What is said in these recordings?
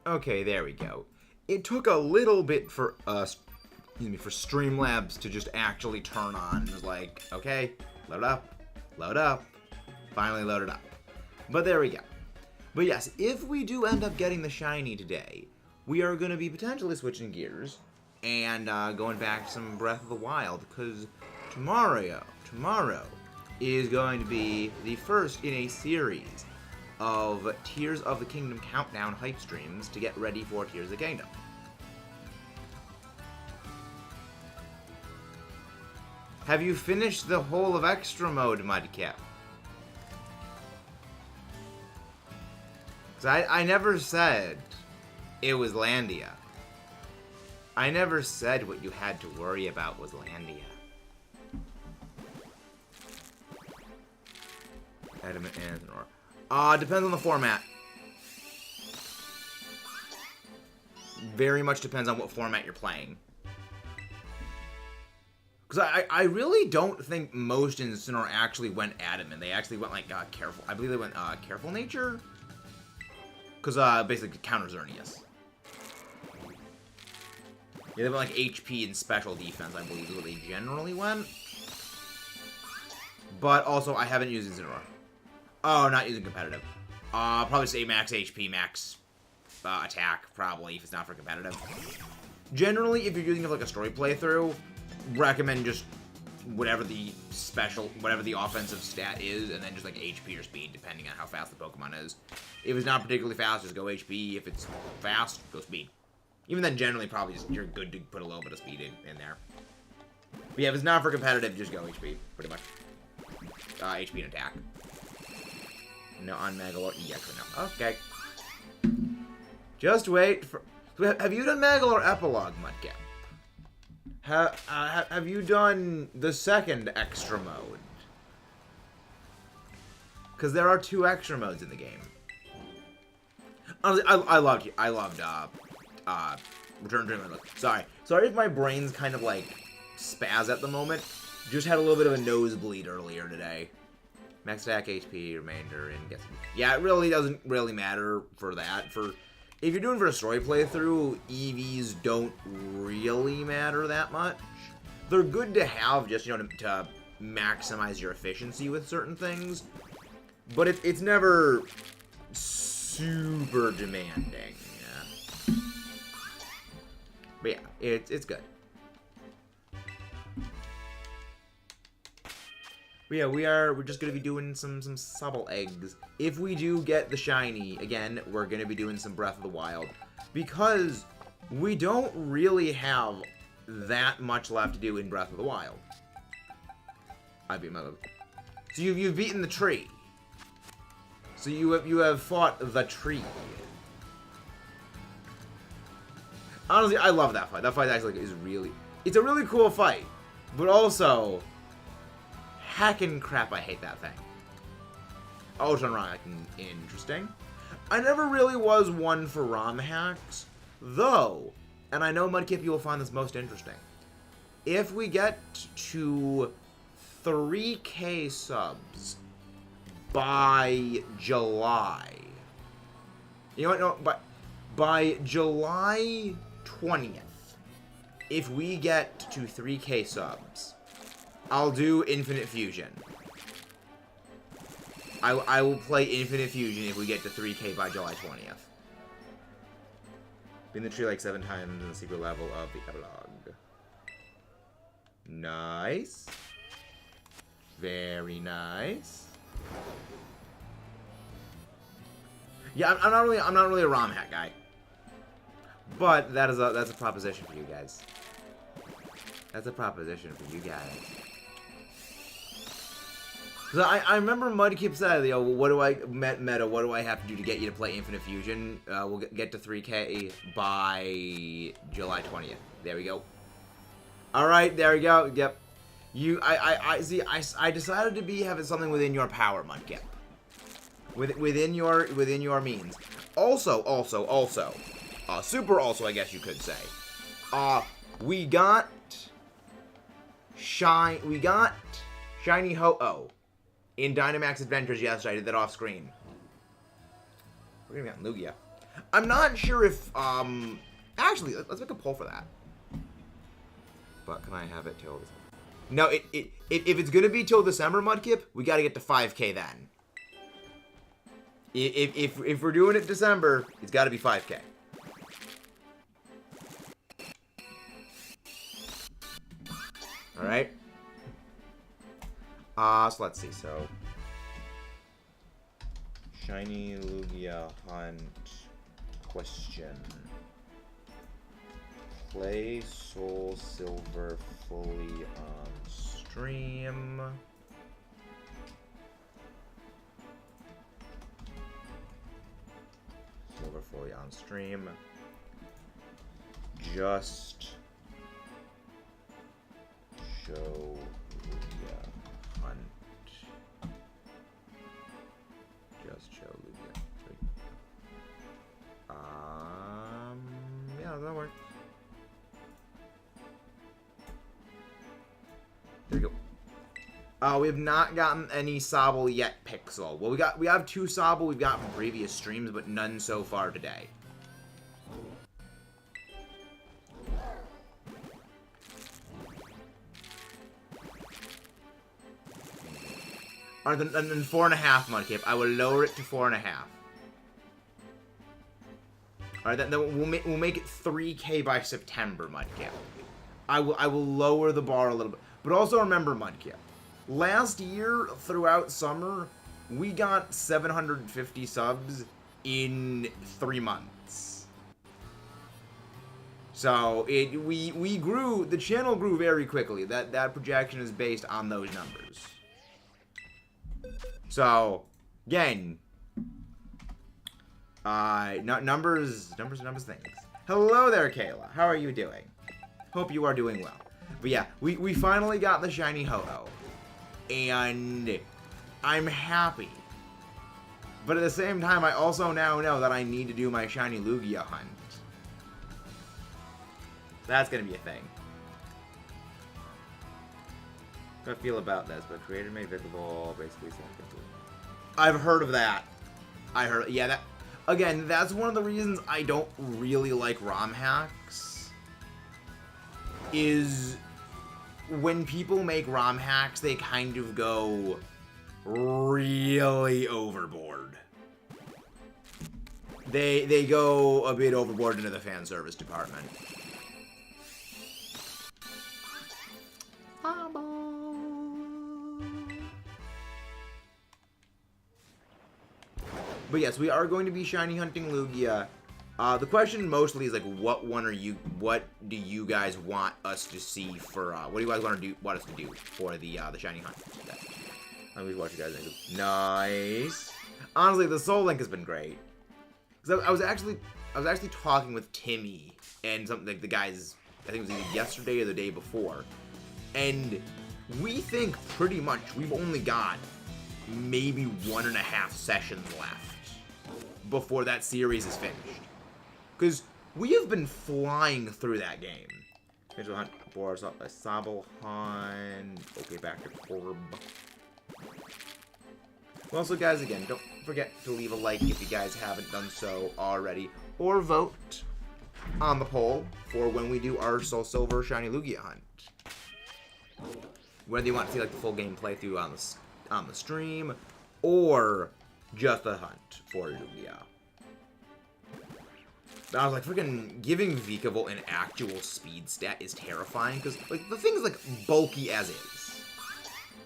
Okay, there we go. It took a little bit for us, for Streamlabs to just actually turn on. It was like, okay, load up, finally loaded up. But there we go. But yes, if we do end up getting the shiny today, we are going to be potentially switching gears and going back to some Breath of the Wild, because tomorrow is going to be the first in a series of Tears of the Kingdom countdown hype streams to get ready for Tears of the Kingdom. Have you finished the whole of Extra Mode, Mudkip? Because I never said it was Landia. I never said what you had to worry about was Landia. Adamant and depends on the format. Very much depends on what format you're playing. Because I really don't think most Incineroar actually went Adamant. They actually went like Careful. I believe they went Careful Nature. Because basically counters Xerneas. Yeah, they went like HP and special defense, I believe is what they generally went. But also, I haven't used Incineroar. Oh, not using competitive. Probably say max HP, max attack, probably, if it's not for competitive. Generally, if you're using it like a story playthrough, recommend just whatever the offensive stat is, and then just like HP or speed, depending on how fast the Pokemon is. If it's not particularly fast, just go HP. If it's fast, go speed. Even then, generally, probably just you're good to put a little bit of speed in there. But yeah, if it's not for competitive, just go HP, pretty much. HP and attack. No, on Magolor EX, no. Okay. Just wait for... Have you done Magolor Epilogue, Mudkip? Have you done the second extra mode? Because there are 2 extra modes in the game. Honestly, I loved Return to Dreamland. Sorry if my brain's kind of like spaz at the moment. Just had a little bit of a nosebleed earlier today. Max attack, HP, remainder, and guess. Yeah, it really doesn't really matter for that. If you're doing for a story playthrough, EVs don't really matter that much. They're good to have just, to maximize your efficiency with certain things. But it's never super demanding. Yeah. But yeah, it's good. But yeah, we're just gonna be doing some SOBBLE eggs. If we do get the shiny, again, we're gonna be doing some Breath of the Wild. Because we don't really have that much left to do in Breath of the Wild. I beat my... So you've beaten the tree. So you have fought the tree. Honestly, I love that fight. That fight actually is really... It's a really cool fight. But also... Hackin' crap, I hate that thing. Oh, it's on ROM hacking. Interesting. I never really was one for ROM hacks. Though, and I know Mudkip, you will find this most interesting. If we get to 3K subs by July... You know what? No, but by July 20th, if we get to 3K subs... I'll do Infinite Fusion. I will play Infinite Fusion if we get to 3K by July 20th. Been the tree like 7 times in the secret level of the epilogue. Nice. Very nice. Yeah, I'm not really a ROM hack guy. But that's a proposition for you guys. That's a proposition for you guys. So I remember Mudkip said, what do I have to do to get you to play Infinite Fusion? We'll get to 3K by July 20th. There we go. All right, there we go. Yep. I decided to be having something within your power, Mudkip. Within your means. Also, super also, I guess you could say. We got Shiny Ho-Oh in Dynamax Adventures yesterday. I did that off screen. We're gonna get Lugia. I'm not sure if, actually, let's make a poll for that. But can I have it till December? No, if it's gonna be till December, Mudkip, we gotta get to 5K then. If we're doing it December, it's gotta be 5K. Alright. So let's see, so. Shiny Lugia Hunt question. Play Soul Silver fully on stream. Silver fully on stream. Just show Lugia Hunt. Just show Lugia. Yeah, that works. There we go. We have not gotten any Sobble yet, Pixel. Well, we have 2 Sobble we've got from previous streams, but none so far today. And then 4.5, Mudkip. I will lower it to 4.5. Alright, then we'll make it 3K by September, Mudkip. I will lower the bar a little bit. But also remember, Mudkip, last year, throughout summer, we got 750 subs in 3 months. So, we grew, the channel grew very quickly. That projection is based on those numbers. So, again, numbers things. Hello there, Kayla. How are you doing? Hope you are doing well. But yeah, we finally got the shiny Ho-Oh. And I'm happy. But at the same time, I also now know that I need to do my shiny Lugia hunt. That's gonna be a thing. How do I feel about this? But creator made visible, basically something. I've heard of that. Yeah, that. Again, that's one of the reasons I don't really like ROM hacks. Is when people make ROM hacks, they kind of go really overboard. They go a bit overboard into the fan service department. But yes, we are going to be shiny hunting Lugia. The question mostly is like, what do you guys want us to see for? What do you guys want us to do for the shiny hunt? Let me watch you guys. Nice. Honestly, the Soul Link has been great. Because I was actually talking with Timmy and something like the guys. I think it was either yesterday or the day before, and we think pretty much we've only got maybe 1.5 sessions left before that series is finished. Because we have been flying through that game. Schedule hunt, Boris, SOBBLE hunt. Okay, back to Corb. Also, guys, again, don't forget to leave a like if you guys haven't done so already. Or vote on the poll for when we do our Soul Silver Shiny Lugia hunt. Whether you want to see like the full game playthrough on the stream, or just a hunt for Lugia. I was like, freaking giving Vikavolt an actual speed stat is terrifying, because like the thing is like bulky as is.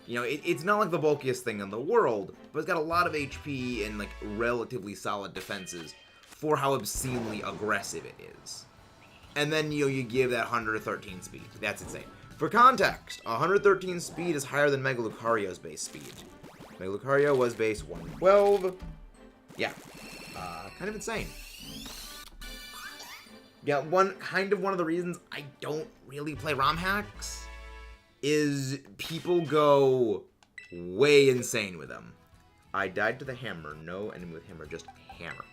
You know, it's not like the bulkiest thing in the world, but it's got a lot of HP and like relatively solid defenses for how obscenely aggressive it is. And then you give that 113 speed. That's insane. For context, 113 speed is higher than Mega Lucario's base speed. Mega Lucario was base 112. Yeah, kind of insane. Yeah, one of the reasons I don't really play ROM hacks is people go way insane with them. I died to the hammer. No enemy with hammer, just hammer.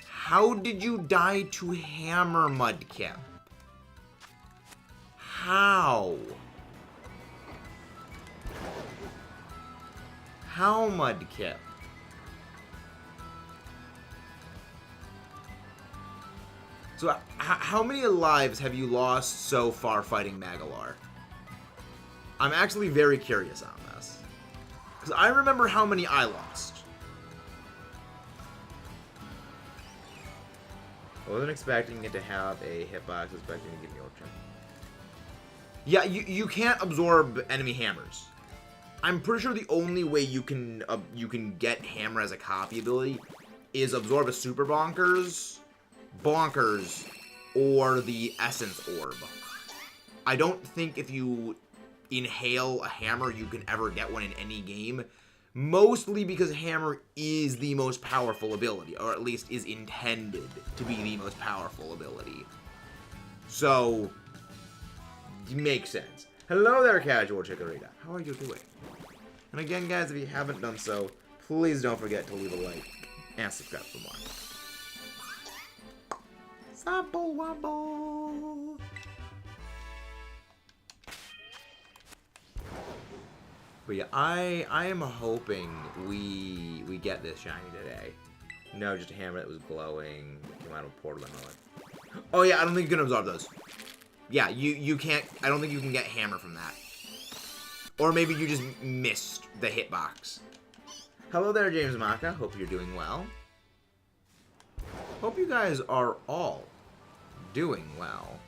How did you die to hammer, Mudkip? How? How, Mudkip? So, how many lives have you lost so far fighting Magalar? I'm actually very curious on this. Because I remember how many I lost. I wasn't expecting it to have a hitbox. I was expecting to give me Ultra. Yeah, you can't absorb enemy hammers. I'm pretty sure the only way you can get hammer as a copy ability is absorb a super bonkers, or the essence orb. I don't think if you inhale a hammer you can ever get one in any game. Mostly because hammer is the most powerful ability, or at least is intended to be the most powerful ability. So, it makes sense. Hello there, Casual Chikorita. How are you doing? And again, guys, if you haven't done so, please don't forget to leave a like and subscribe for more. Sobble wobble. But yeah, I am hoping we get this shiny today. No, just a hammer that was glowing. Came out of a portal. Oh yeah, I don't think you can absorb those. Yeah, you can't. I don't think you can get hammer from that. Or maybe you just missed the hitbox. Hello there, James Maka. Hope you're doing well. Hope you guys are all doing well.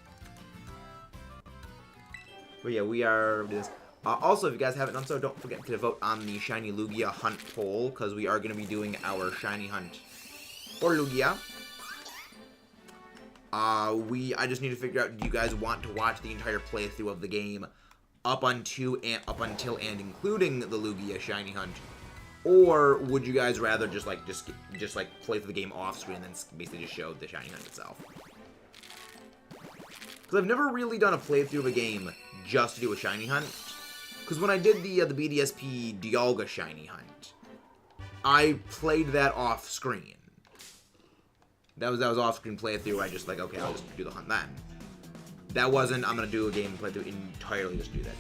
But yeah, we are this. Also, if you guys haven't done so, don't forget to vote on the Shiny Lugia Hunt poll, because we are going to be doing our Shiny Hunt for Lugia. I just need to figure out, do you guys want to watch the entire playthrough of the game up until and including the Lugia Shiny Hunt, or would you guys rather just play through the game off screen and then basically just show the Shiny Hunt itself? Because I've never really done a playthrough of a game just to do a Shiny Hunt. Because when I did the BDSP Dialga Shiny Hunt, I played that off screen. That was off screen playthrough. I just okay, I'll just do the hunt then. That wasn't, I'm gonna do a game playthrough entirely just do that.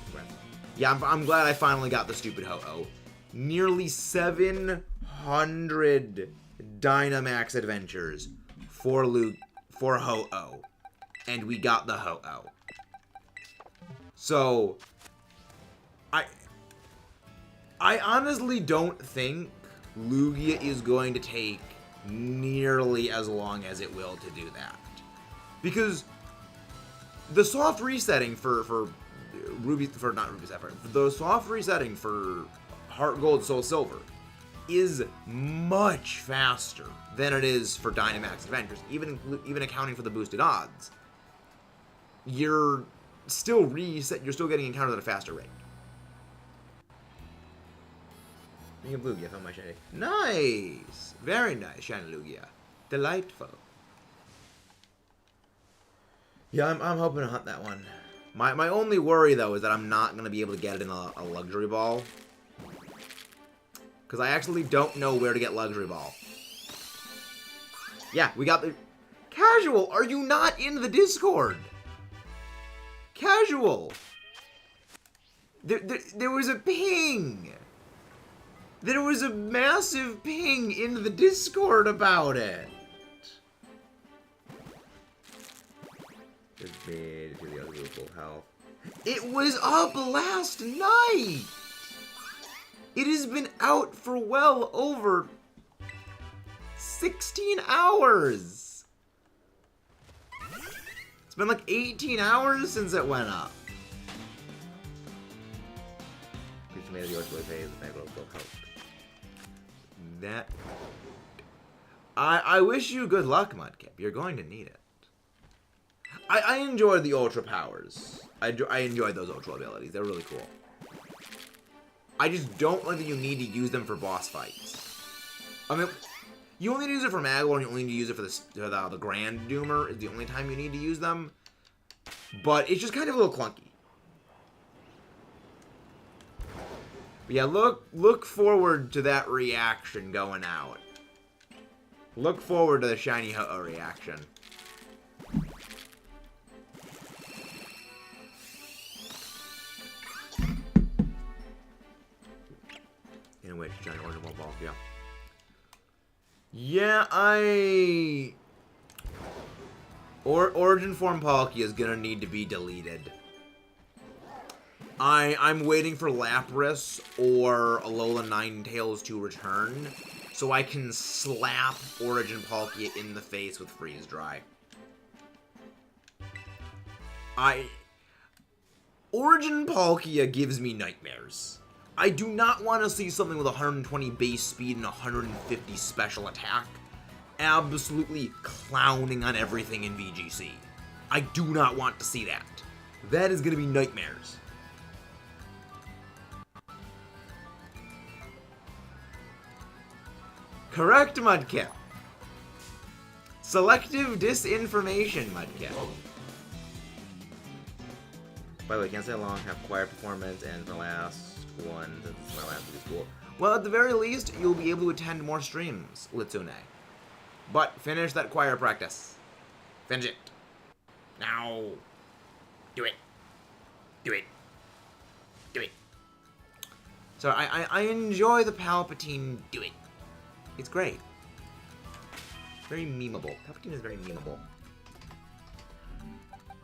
Yeah, I'm glad I finally got the stupid Ho-Oh. Nearly 700 Dynamax adventures for Ho-Oh, and we got the Ho-Oh. So, I honestly don't think Lugia is going to take nearly as long as it will to do that. Because the soft resetting for the soft resetting for Heart Gold, Soul Silver is much faster than it is for Dynamax Adventures, even accounting for the boosted odds. You're still getting encountered at a faster rate. Speaking of Lugia, I found my shiny. Nice! Very nice, shiny Lugia. Delightful. Yeah, I'm hoping to hunt that one. My only worry, though, is that I'm not going to be able to get it in a Luxury Ball. Because I actually don't know where to get Luxury Ball. Yeah, we got the... Casual, are you not in the Discord? Casual! There was a ping! There was a massive ping in the Discord about it. It was up last night. It has been out for well over 16 hours. It's been like 18 hours since it went up. That I wish you good luck, Mudkip. You're going to need it. I enjoy the Ultra powers. I enjoy those Ultra abilities. They're really cool. I just don't like that you need to use them for boss fights. I mean, you only need to use it for Magolor, and you only need to use it for the Grand Doomer. Is the only time you need to use them. But it's just kind of a little clunky. But yeah, look forward to that reaction going out. Look forward to the shiny Ho-Oh reaction. Anyway, shiny orange ball, yeah. Yeah, Origin form Palkia is gonna need to be deleted. I'm waiting for Lapras or Alola Ninetales to return so I can slap Origin Palkia in the face with Freeze Dry. Origin Palkia gives me nightmares. I do not want to see something with 120 base speed and 150 special attack absolutely clowning on everything in VGC. I do not want to see that. That is going to be nightmares. Correct, Mudkip. Selective disinformation, Mudkip. By the way, can't say long, have choir performance, and the last one, since it's my last week of school. Well, at the very least, you'll be able to attend more streams, Litsune. But finish that choir practice. Finish it. Now. Do it. Do it. Do it. So I enjoy the Palpatine do it. It's great. Very memeable. Palpatine is very memeable.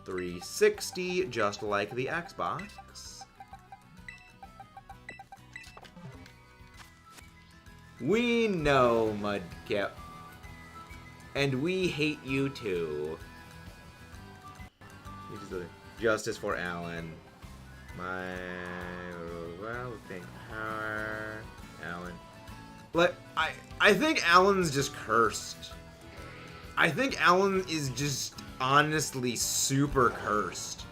360, just like the Xbox. We know, Mudkip. And we hate you too. Justice for Alan. My thank her. Alan. Like, I think Alan's just cursed. I think Alan is just honestly super cursed.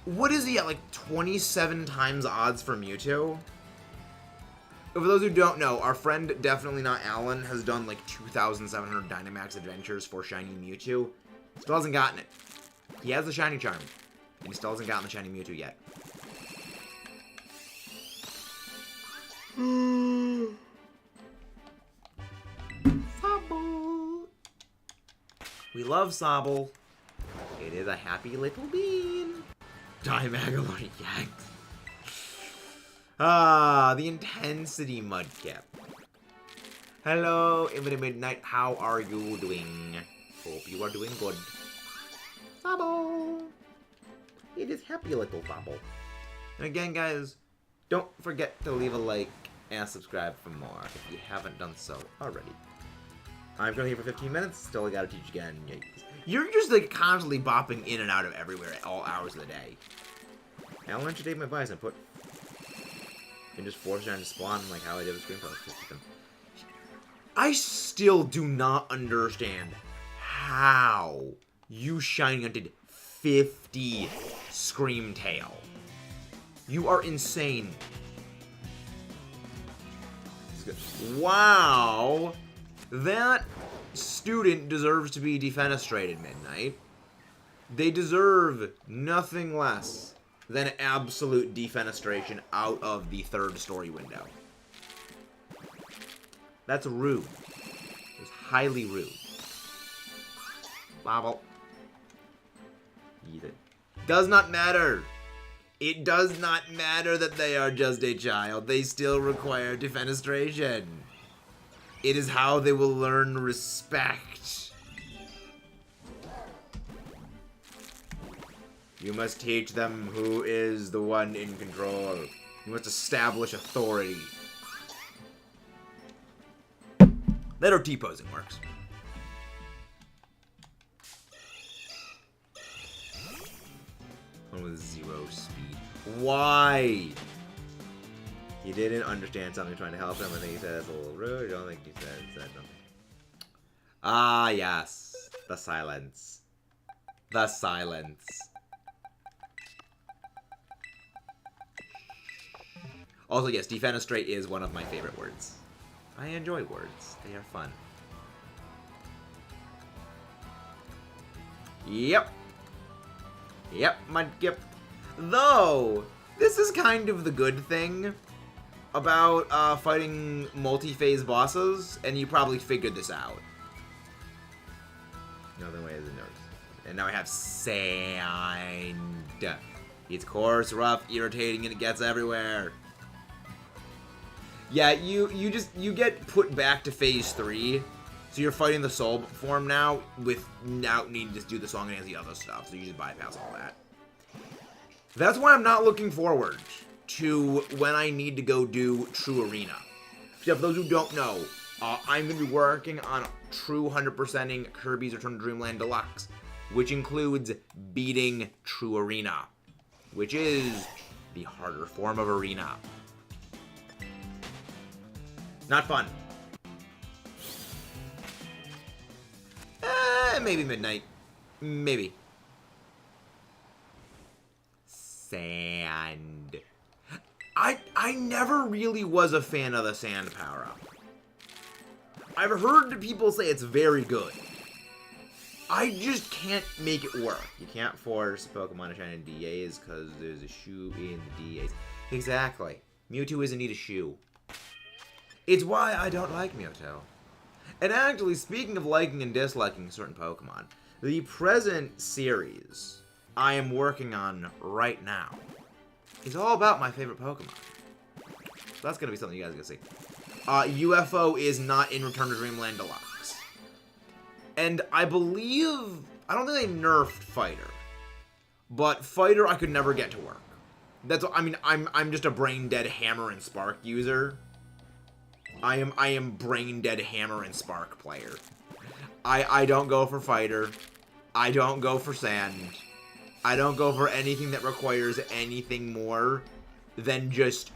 What is he at, like 27 times odds for Mewtwo? For those who don't know, our friend Definitely Not Alan has done like 2,700 Dynamax adventures for Shiny Mewtwo. Still hasn't gotten it. He has the Shiny Charm, and he still hasn't gotten the Shiny Mewtwo yet. Sobble. We love Sobble. It is a happy little bean. Dimagalore, yes. Ah, the intensity, Mudkip. Hello, Infinite Midnight. How are you doing? Hope you are doing good. Sobble. It is happy little Sobble. And again, guys, don't forget to leave a like and subscribe for more if you haven't done so already. I'm going here for 15 minutes. Still gotta teach again. Yikes. You're just like constantly bopping in and out of everywhere at all hours of the day. Now, why don't you take my advice and just force down to spawn like how I did with Screamfall system. I still do not understand how you shiny hunted 50 Screamtail. You are insane. Wow. That student deserves to be defenestrated, Midnight. They deserve nothing less than absolute defenestration out of the 3rd story window. That's rude. It's highly rude. Bobble. Eat it. Does not matter. It does not matter that they are just a child. They still require defenestration. It is how they will learn respect. You must teach them who is the one in control. You must establish authority. That or T-posing works. One with 0 speed. Why? He didn't understand something trying to help him. I think he said that's a little rude. I don't think he said something. Ah, yes. The silence. The silence. Also, yes, defenestrate is one of my favorite words. I enjoy words. They are fun. Yep. Yep, Mudkip. Though, this is kind of the good thing about fighting multi-phase bosses, and you probably figured this out. No other way is a notice. And now I have sand. It's coarse, rough, irritating, and it gets everywhere. Yeah, you get put back to phase 3 So you're fighting the soul form now without needing to do the song and dance, the other stuff. So you just bypass all that. That's why I'm not looking forward to when I need to go do True Arena. So for those who don't know, I'm going to be working on True 100%ing Kirby's Return to Dreamland Deluxe, which includes beating True Arena, which is the harder form of Arena. Not fun. Maybe midnight. Maybe. Sand. I never really was a fan of the sand power-up. I've heard people say it's very good. I just can't make it work. You can't force Pokemon to shine in DAs because there's a shoe in the DAs. Exactly. Mewtwo is indeed a shoe. It's why I don't like Mewtwo. And actually, speaking of liking and disliking certain Pokemon, the present series I am working on right now is all about my favorite Pokemon. So that's going to be something you guys are going to see. UFO is not in Return to Dreamland Deluxe. And I believe, I don't think they nerfed Fighter. But Fighter I could never get to work. That's, I mean, I'm just a brain dead Hammer and Spark user. I am brain dead Hammer and Spark player. I don't go for Fighter. I don't go for Sand. I don't go for anything that requires anything more than just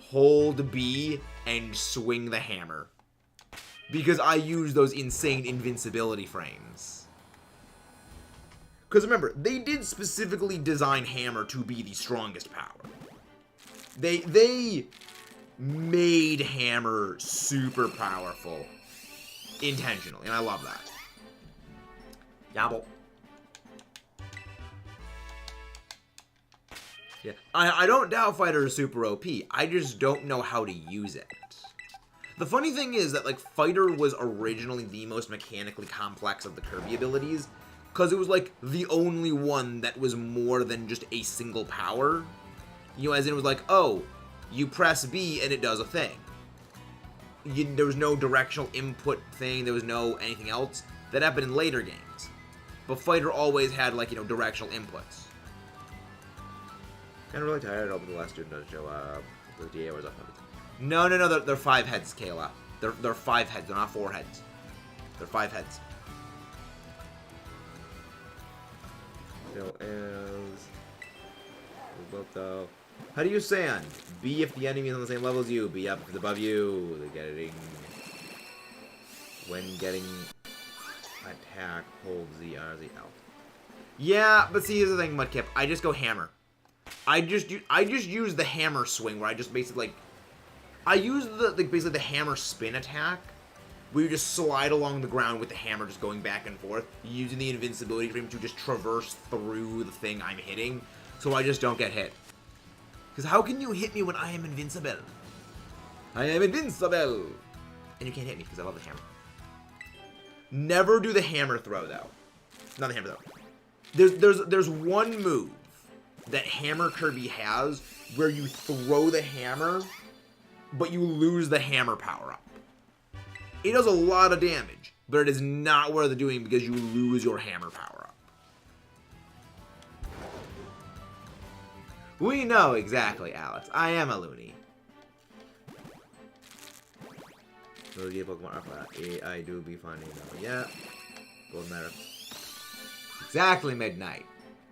hold B and swing the hammer. Because I use those insane invincibility frames. Because remember, they did specifically design Hammer to be the strongest power. They made Hammer super powerful intentionally, and I love that. Yabble. Yeah, I don't doubt Fighter is super OP. I just don't know how to use it. The funny thing is that, like, Fighter was originally the most mechanically complex of the Kirby abilities, because it was, like, the only one that was more than just a single power. You know, as in it was like, oh, you press B and it does a thing. There was no directional input thing, there was no anything else. That happened in later games. But Fighter always had, like, you know, directional inputs. Kinda really tired, I hope the last student doesn't show up. The DA was up. No, they're 5 heads, Kayla. They're 5 heads, they're not 4 heads. They're 5 heads. Still is. How do you sand? B if the enemy is on the same level as you. B up if it's above you. When getting attack, hold Z, R, Z, L. Yeah, but see, here's the thing, Mudkip. I just go hammer. I just use the hammer swing where I just basically like I use basically the hammer spin attack where you just slide along the ground with the hammer just going back and forth, using the invincibility frame to just traverse through the thing I'm hitting, so I just don't get hit. Because how can you hit me when I am invincible? I am invincible! And you can't hit me because I love the hammer. Never do the hammer throw though. Not the hammer though. There's one move that Hammer Kirby has where you throw the hammer, but you lose the hammer power-up. It does a lot of damage, but it is not worth doing because you lose your hammer power-up. We know exactly, Alex. I am a loony. Pokemon I do be funny though. Yeah. Gold matter. Exactly midnight.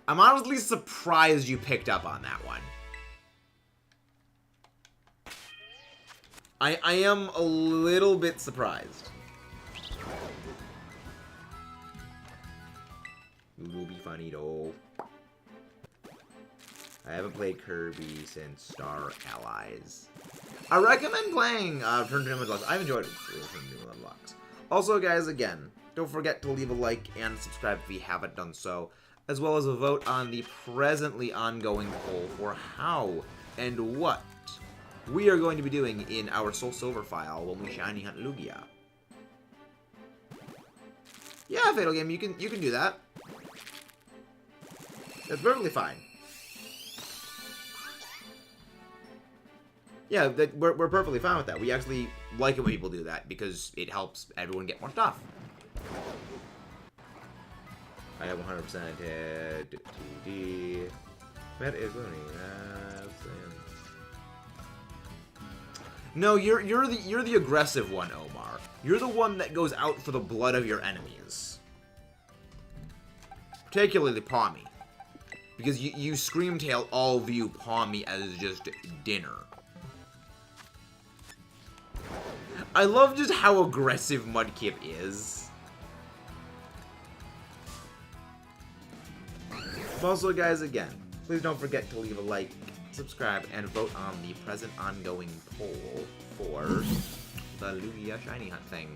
I'm honestly surprised you picked up on that one. I am a little bit surprised. It will be funny though. I haven't played Kirby since Star Allies. I recommend playing Return to Dreamland Deluxe. I've enjoyed Return to Dreamland Deluxe. Also, guys, again, don't forget to leave a like and subscribe if you haven't done so, as well as a vote on the presently ongoing poll for how and what we are going to be doing in our Soul Silver file when we shiny hunt Lugia. Yeah, Fatal Game, you can do that. That's perfectly fine. Yeah, we're perfectly fine with that. We actually like it when people do that because it helps everyone get more stuff. I have 100% hit. TD. That is Looney. No, you're the aggressive one, Omar. You're the one that goes out for the blood of your enemies. Particularly Palmy. Because you Screamtail all view Palmy as just dinner. I love just how aggressive Mudkip is. Also, guys, again, please don't forget to leave a like, subscribe, and vote on the present ongoing poll for the Lugia Shiny Hunt thing.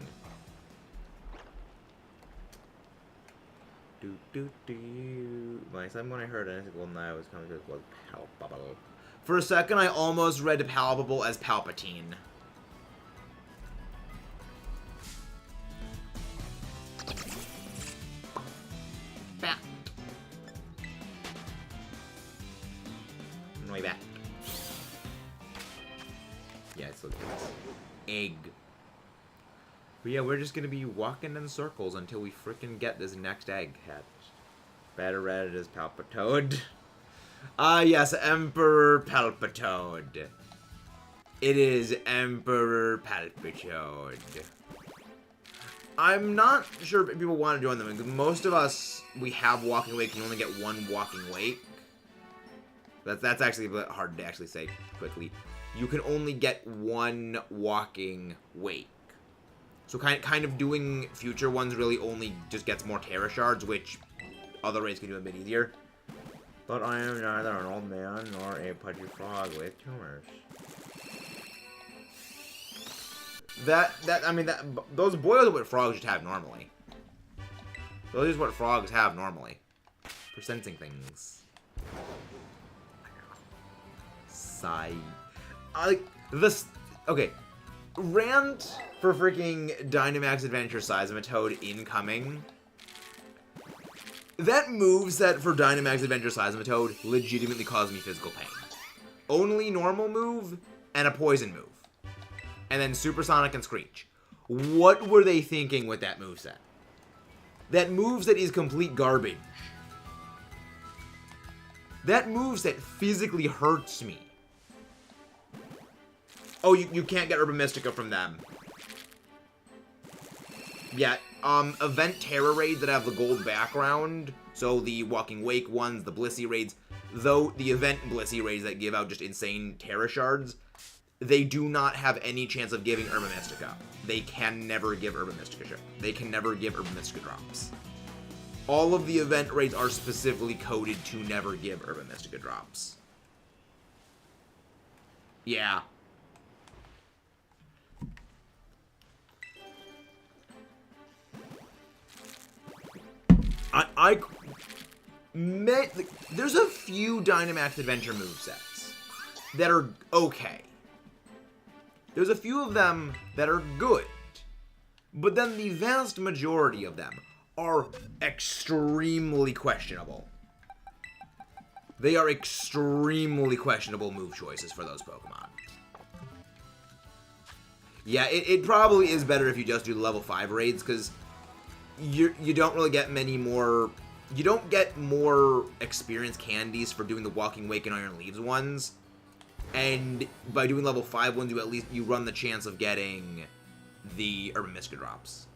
My son, when I heard anything golden eye was coming to was palpable. For a second, I almost read palpable as Palpatine. Bat. Way back. Yeah, it's looking nice. Egg. But yeah, we're just gonna be walking in circles until we freaking get this next egg hatched. Better read it as Palpitoad. Ah, yes, Emperor Palpitoad. It is Emperor Palpitoad. I'm not sure if people want to join them, because most of us, we have Walking Wake, can only get one Walking Wake. That's actually a bit hard to actually say quickly. You can only get one Walking Wake. So kind of doing future ones really only just gets more Terra Shards, which other raids can do a bit easier. But I am neither an old man nor a pudgy frog with tumors. Those boils are what frogs just have normally. Those are what frogs have normally. For sensing things. Sigh. Okay. Rant for freaking Dynamax Adventure Seismitoad incoming. That moveset for Dynamax Adventure Seismitoad legitimately caused me physical pain. Only normal move and a poison move. And then Supersonic and Screech. What were they thinking with that moveset? That moveset is complete garbage. That moveset physically hurts me. Oh, you can't get Urban Mystica from them. Yeah, event Terra raids that have the gold background, so the Walking Wake ones, the Blissey raids, though the event Blissey raids that give out just insane Terra Shards, they do not have any chance of giving Urban Mystica. They can never give Urban Mystica. They can never give Urban Mystica drops. All of the event raids are specifically coded to never give Urban Mystica drops. Yeah. There's a few Dynamax Adventure movesets that are okay. There's a few of them that are good. But then the vast majority of them are extremely questionable. They are extremely questionable move choices for those Pokemon. Yeah, it probably is better if you just do the level 5 raids, because you don't really get many more... You don't get more experience candies for doing the Walking Wake and Iron Leaves ones. And by doing level 5 ones, you run the chance of getting the Urban Mystica drops.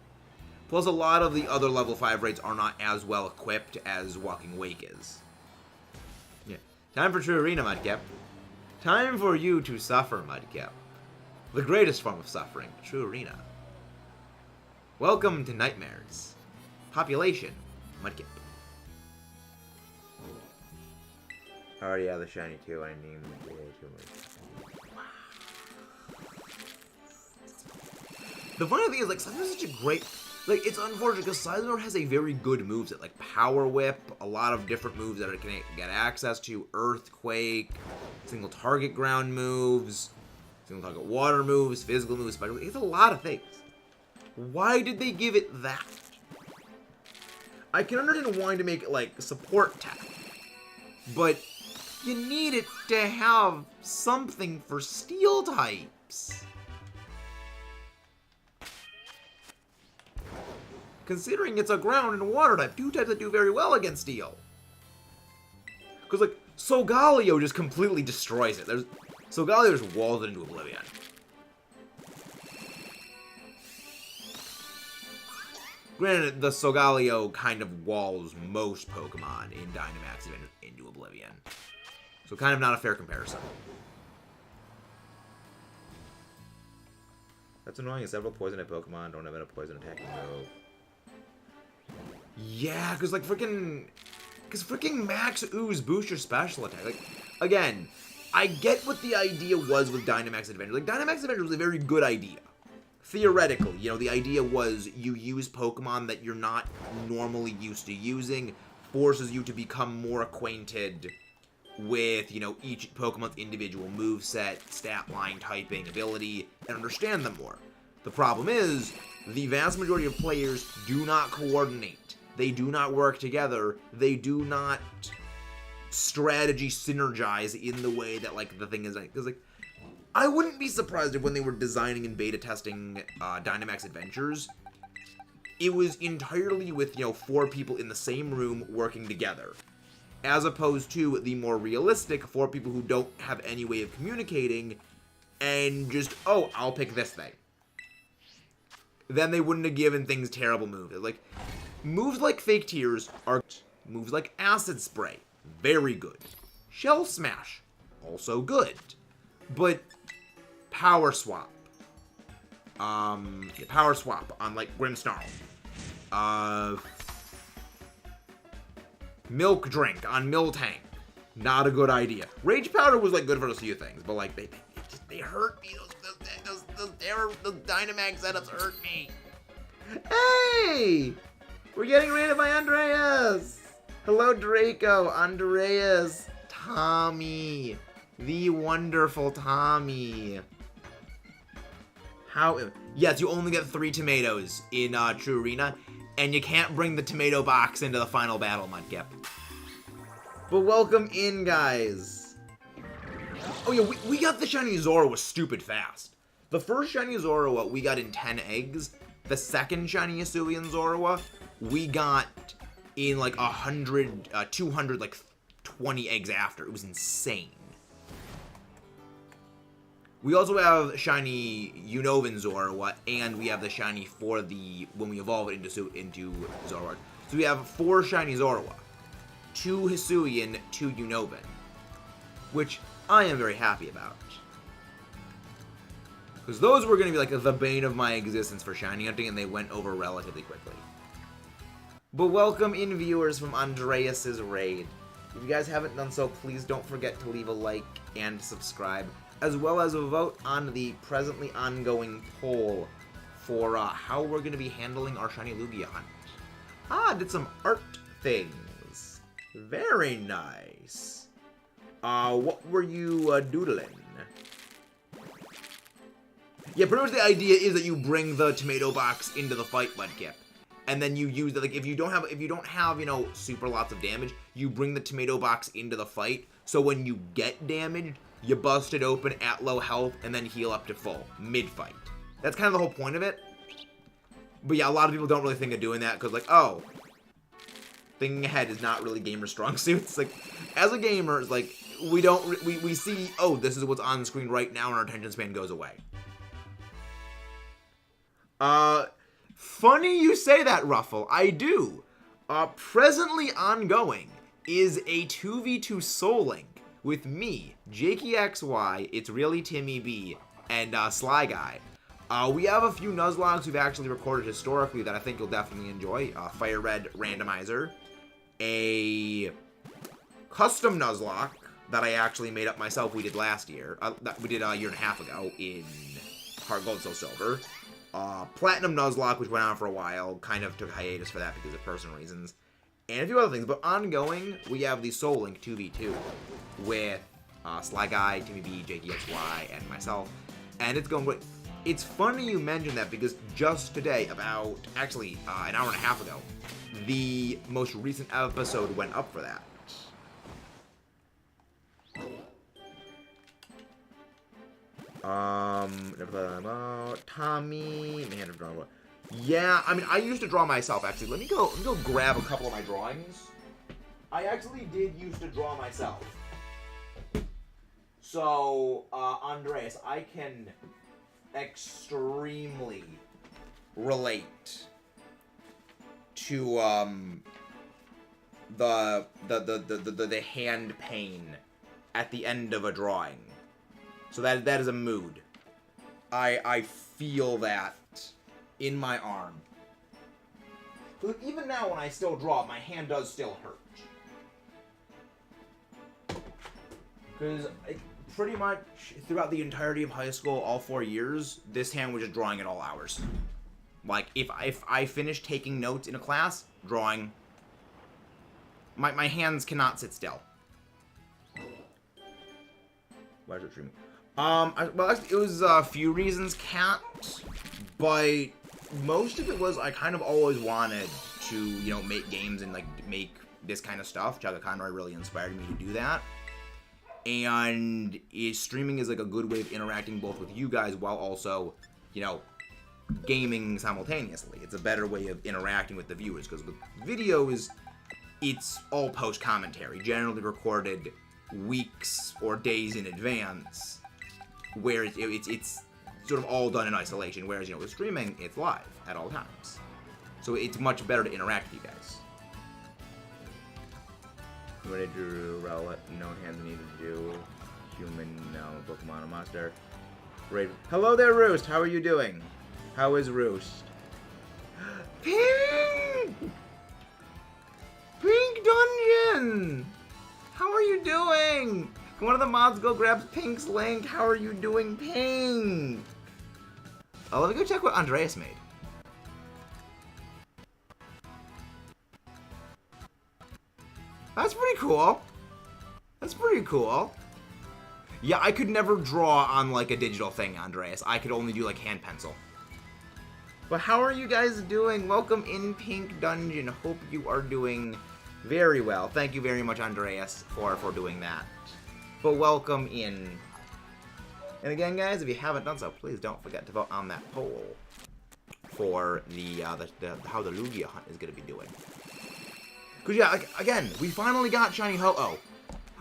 Plus, a lot of the other level 5 raids are not as well equipped as Walking Wake is. Yeah. Time for True Arena, Mudkip. Time for you to suffer, Mudkip. The greatest form of suffering, True Arena. Welcome to Nightmares. Population, Mudkip. I already have the shiny too. I named it too much. The funny thing is, like, Seismitoad is such a great... Like, it's unfortunate because Seismitoad has a very good moveset. Like, Power Whip, a lot of different moves that it can get access to. Earthquake, single target ground moves, single target water moves, physical moves, special moves. It's a lot of things. Why did they give it that? I can understand wanting to make it, like, support tech. But you need it to have something for steel types. Considering it's a ground and water type, two types that do very well against steel. Because, like, Solgaleo just completely destroys it. Solgaleo just walls it into oblivion. Granted, the Solgaleo kind of walls most Pokemon in Dynamax into oblivion. So kind of not a fair comparison. That's annoying. Several poison-type Pokemon don't have a poison attacking move. Yeah, because like freaking Max Ooze boosts your special attack. Like, again, I get what the idea was with Dynamax Adventure. Like, Dynamax Adventure was a very good idea. Theoretically, you know, the idea was you use Pokemon that you're not normally used to using, forces you to become more acquainted with, you know, each Pokemon's individual moveset, stat line, typing, ability, and understand them more. The problem is, the vast majority of players do not coordinate. They do not work together. They do not strategy synergize in the way that, like, the thing is, like, because, like, I wouldn't be surprised if when they were designing and beta testing Dynamax Adventures, it was entirely with, you know, 4 people in the same room working together. As opposed to the more realistic 4 people who don't have any way of communicating and just, oh, I'll pick this thing. Then they wouldn't have given things terrible moves. Like, moves like Fake Tears are moves like Acid Spray, very good. Shell Smash, also good. But Power Swap. Power Swap on, like, Grimmsnarl. Milk Drink on Miltank. Not a good idea. Rage Powder was, like, good for a few things, but, like, they hurt me. Those Dynamax setups hurt me. Hey! We're getting raided by Andreas! Hello, Draco, Andreas, Tommy. The wonderful Tommy. Yes, you only get 3 tomatoes in True Arena, and you can't bring the tomato box into the final battle, Mudkip. But welcome in, guys. Oh yeah, we got the shiny Zorua stupid fast. The first shiny Zorua we got in 10 eggs. The second shiny Hisuian Zorua we got in like 200, like 20 eggs after. It was insane. We also have shiny Unova Zorua, and we have the shiny for when we evolve it into Zorua. So we have 4 shiny Zorua, 2 Hisuian, 2 Unova, which I am very happy about. Because those were going to be like the bane of my existence for shiny hunting, and they went over relatively quickly. But welcome in, viewers, from Andreas's raid. If you guys haven't done so, please don't forget to leave a like and subscribe, as well as a vote on the presently ongoing poll for how we're going to be handling our shiny Lugia hunt. Ah, did some art things. Very nice. What were you doodling? Yeah, pretty much the idea is that you bring the tomato box into the fight, Mudkip. And then you use it, like, if you don't have, you know, super lots of damage, you bring the tomato box into the fight, so when you get damaged, you bust it open at low health, and then heal up to full, mid-fight. That's kind of the whole point of it. But yeah, a lot of people don't really think of doing that, because, like, oh, thinking ahead is not really gamer strong suit. It's like, as a gamer, it's like, we see, oh, this is what's on the screen right now, and our attention span goes away. Funny you say that, Ruffle. I do. Presently ongoing is a 2v2 Soul Link with me, JakyXY, It's Really Timmy B, and Sly Guy. We have a few Nuzlockes we've actually recorded historically that I think you'll definitely enjoy. Fire Red Randomizer, a custom Nuzlocke that I actually made up myself we did last year, that we did a year and a half ago in Heart Gold Soul Silver. Platinum Nuzlocke, which went on for a while, kind of took hiatus for that because of personal reasons, and a few other things. But ongoing, we have the Soul Link 2v2 with Sly Guy, Timmy B, JakyXY, and myself, and it's going great. It's funny you mentioned that because just today, about actually an hour and a half ago, the most recent episode went up for that. Never thought about Tommy. Man, never drawn about. Yeah, I mean, I used to draw myself, actually. Let me go grab a couple of my drawings. I actually did used to draw myself. So, Andreas, I can extremely relate to, the hand pain at the end of a drawing. So that is a mood. I feel that in my arm. But even now when I still draw, my hand does still hurt. Because pretty much throughout the entirety of high school, all 4 years, this hand was just drawing at all hours. Like, if I finished taking notes in a class, drawing, my hands cannot sit still. Why is it streaming? Well, actually, it was a few reasons, Cat, but most of it was I kind of always wanted to, you know, make games and, like, make this kind of stuff. Chaka Conroy really inspired me to do that. And streaming is, like, a good way of interacting both with you guys while also, you know, gaming simultaneously. It's a better way of interacting with the viewers, because with videos, it's all post-commentary, generally recorded weeks or days in advance, where it's sort of all done in isolation, whereas, you know, with streaming, it's live at all times. So it's much better to interact with you guys. What I drew, Rowlet, no hands needed to do, human, no, Pokemon, a monster. Raven. Hello there, Roost, how are you doing? How is Roost? Pink! Pink Dungeon! How are you doing? Can one of the mods go grab Pink's link? How are you doing, Pink? Oh, let me go check what Andreas made. That's pretty cool. That's pretty cool. Yeah, I could never draw on, like, a digital thing, Andreas. I could only do, like, hand pencil. But how are you guys doing? Welcome in Pink Dungeon. Hope you are doing very well. Thank you very much, Andreas, for doing that. But welcome in. And again, guys, if you haven't done so, please don't forget to vote on that poll for the how the Lugia hunt is going to be doing. Because, yeah, like, again, we finally got Shiny Ho-Oh.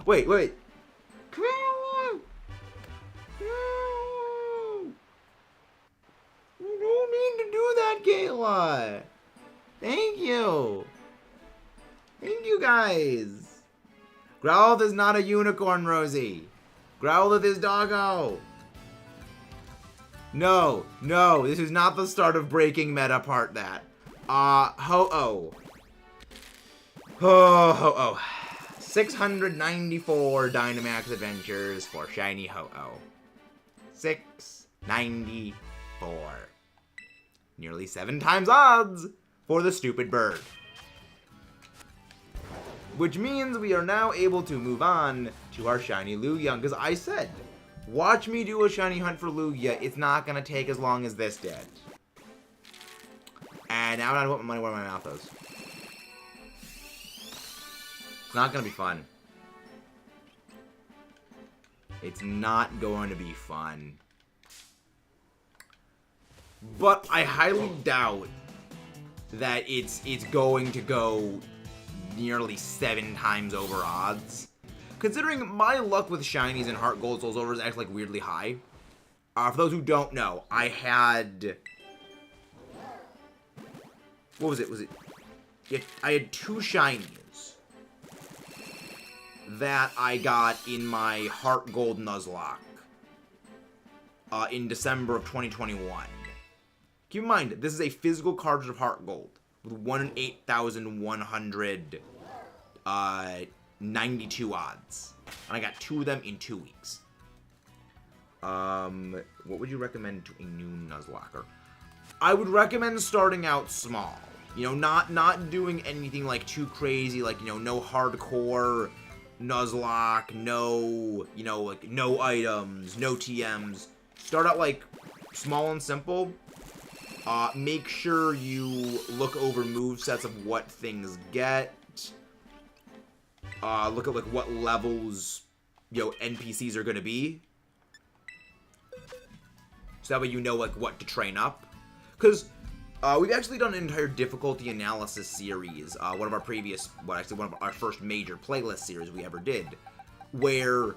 Wait. Come on! No! You don't mean to do that, Kayla! Thank you! Thank you, guys! Growlithe is not a unicorn, Rosie! Growlithe is doggo! No, this is not the start of breaking meta part that. Ho-Oh. Ho-Oh. 694 Dynamax Adventures for Shiny Ho-Oh. 694. Nearly 7 times odds for the stupid bird. Which means we are now able to move on to our Shiny Lugia. Because I said, watch me do a Shiny hunt for Lugia. It's not going to take as long as this did. And now I don't put my money where my mouth is. It's not going to be fun. It's not going to be fun. But I highly doubt that it's going to go nearly 7 times over odds. Considering my luck with shinies and heart gold souls over is actually like weirdly high. For those who don't know, I had... What was it? I had 2 shinies that I got in my heart gold Nuzlocke in December of 2021. Keep in mind, this is a physical cartridge of heart gold with 1 in 8,192 odds. And I got 2 of them in 2 weeks. What would you recommend to a new Nuzlocker? I would recommend starting out small. You know, not doing anything like too crazy, like, you know, no hardcore Nuzlocke, no, you know, like no items, no TMs. Start out like small and simple. Make sure you look over movesets of what things get. Look at like what levels, you know, NPCs are gonna be. So that way you know, like, what to train up. Because we've actually done an entire difficulty analysis series, one of our previous, one of our first major playlist series we ever did, where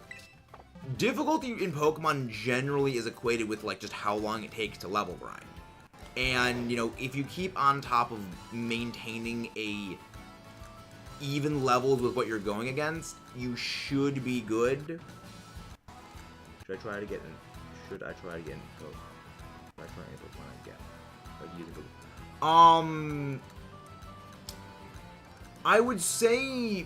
difficulty in Pokemon generally is equated with, like, just how long it takes to level grind. And, you know, if you keep on top of maintaining a even levels with what you're going against, you should be good. Should I try to get in? Should I try to get in? Should I try to get like using I would say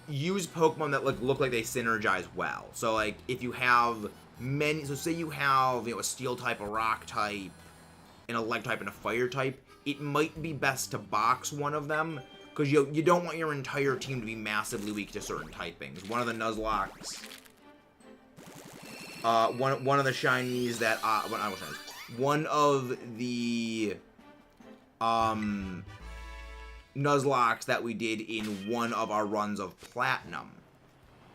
use Pokemon that look like they synergize well. So like if you have many, so say you have, you know, a Steel type, a Rock type, an Electric type, and a Fire type, it might be best to box one of them. Because you don't want your entire team to be massively weak to certain typings. One of the Nuzlocks, one of the shinies that one of the Nuzlocke that we did in one of our runs of Platinum,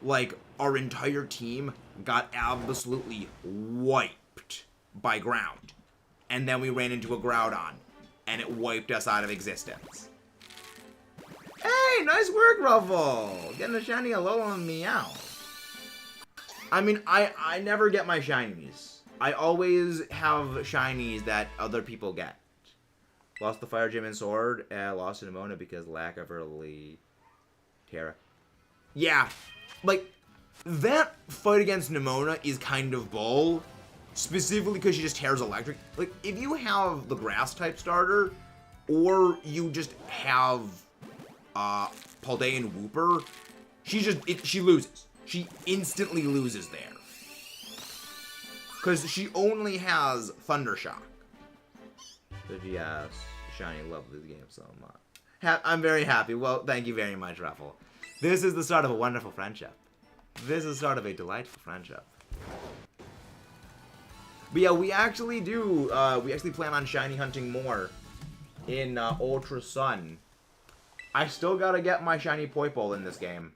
like our entire team got absolutely wiped by Ground, and then we ran into a Groudon, and it wiped us out of existence. Hey, nice work, Ruffle! Getting a shiny Alola and Meow. I mean, I never get my shinies. I always have shinies that other people get. Lost the Fire Gym and Sword, lost to Nimona because lack of early Terra. Yeah, like, that fight against Nimona is kind of bull. Specifically because she just tears Electric. Like, if you have the Grass-type starter, or you just have Paldean Wooper, she loses. She instantly loses there. Because she only has Thundershock. But yes, shiny love this game so much. I'm very happy. Well, thank you very much, Ruffle. This is the start of a wonderful friendship. This is the start of a delightful friendship. But yeah, we actually plan on shiny hunting more in Ultra Sun. I still gotta get my shiny Poipole in this game.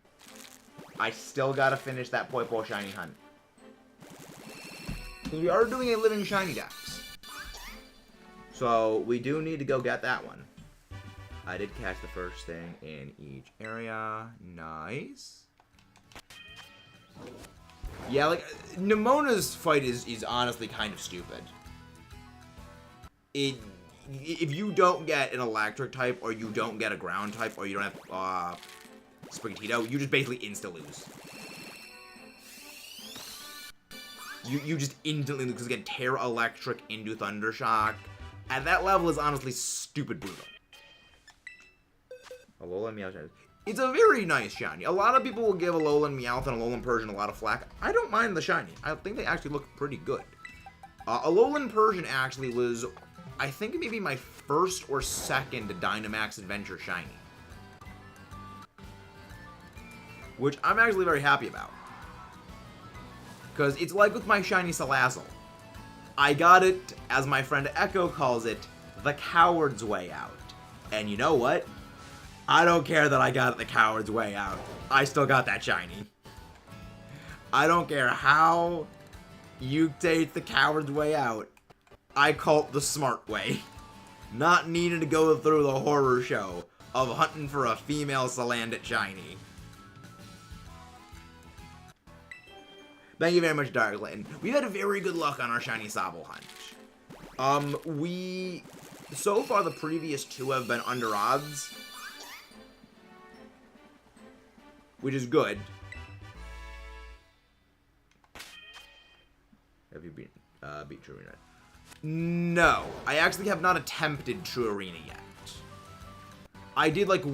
I still gotta finish that Poipole shiny hunt. Because we are doing a living shiny dex. So we do need to go get that one. I did catch the first thing in each area. Nice. Yeah, like, Nimona's fight is honestly kind of stupid. If you don't get an Electric type, or you don't get a Ground type, or you don't have Sprigatito, you just basically insta-lose. You just instantly lose, because again, tear Electric into Thundershock. At that level is honestly stupid brutal. Alola and Meowth. It's a very nice shiny. A lot of people will give Alolan Meowth and Alolan Persian a lot of flack. I don't mind the shiny. I think they actually look pretty good. Alolan Persian actually was, I think, maybe my first or second Dynamax Adventure shiny. Which I'm actually very happy about. Because it's like with my shiny Salazzle. I got it, as my friend Echo calls it, the coward's way out. And you know what? I don't care that I got it the coward's way out. I still got that shiny. I don't care how you take the coward's way out. I call it the smart way. Not needing to go through the horror show of hunting for a female Salandit shiny. Thank you very much, Darkland. We've had very good luck on our shiny Sobble hunt. So far the previous two have been under odds. Which is good. Have you beat True Arena? No, I actually have not attempted True Arena yet. I did like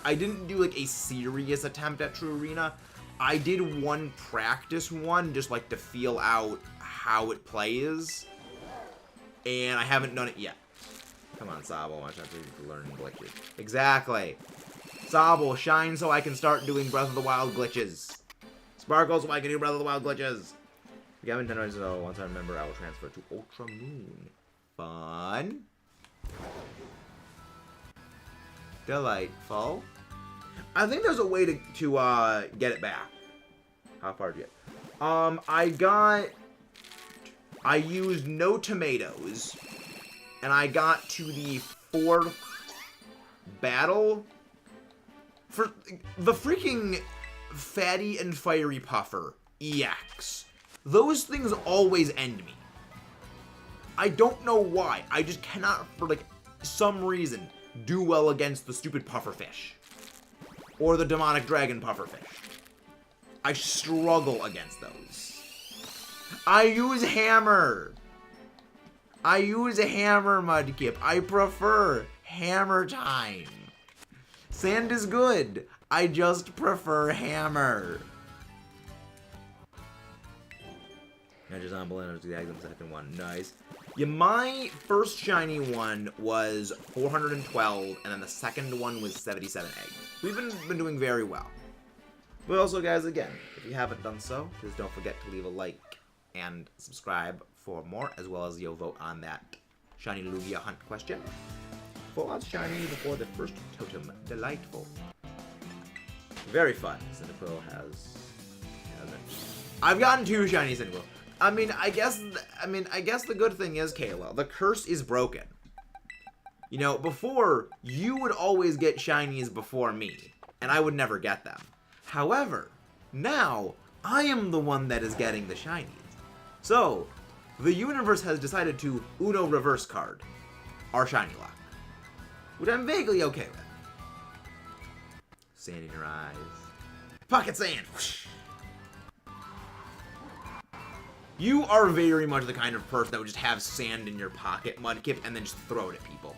I didn't do like a serious attempt at True Arena. I did one practice one just like to feel out how it plays, and I haven't done it yet. Come on, Sobble, watch out for learning glitches. Exactly. Sobble, shine so I can start doing Breath of the Wild glitches. Sparkle so I can do Breath of the Wild glitches. If you haven't done it, so once I remember, I will transfer to Ultra Moon. Fun. Delightful. I think there's a way to get it back. How far did you get? I used no tomatoes, and I got to the 4th battle for the freaking Fatty and Fiery Puffer EX. Those things always end me. I don't know why. I just cannot, for like some reason, do well against the stupid pufferfish. Or the demonic dragon pufferfish. I struggle against those. I use hammer. I use a hammer, Mudkip. I prefer hammer time. Sand is good. I just prefer hammer. I just on Balloon to the exam second one. Nice. Yeah, my first shiny one was 412, and then the second one was 77 eggs. We've been doing very well. But also, guys, again, if you haven't done so, please don't forget to leave a like and subscribe for more, as well as you'll vote on that shiny Lugia hunt question. Full odds shiny before the first totem. Delightful. Very fun. Cyndaquil hasn't. I've gotten 2 shiny Cyndaquil. I mean, I guess the good thing is, Kayla, the curse is broken. You know, before, you would always get shinies before me, and I would never get them. However, now, I am the one that is getting the shinies. So, the universe has decided to Uno reverse card our shiny luck, which I'm vaguely okay with. Sand in your eyes. Pocket sand! Whoosh. You are very much the kind of person that would just have sand in your pocket, Mudkip, and then just throw it at people.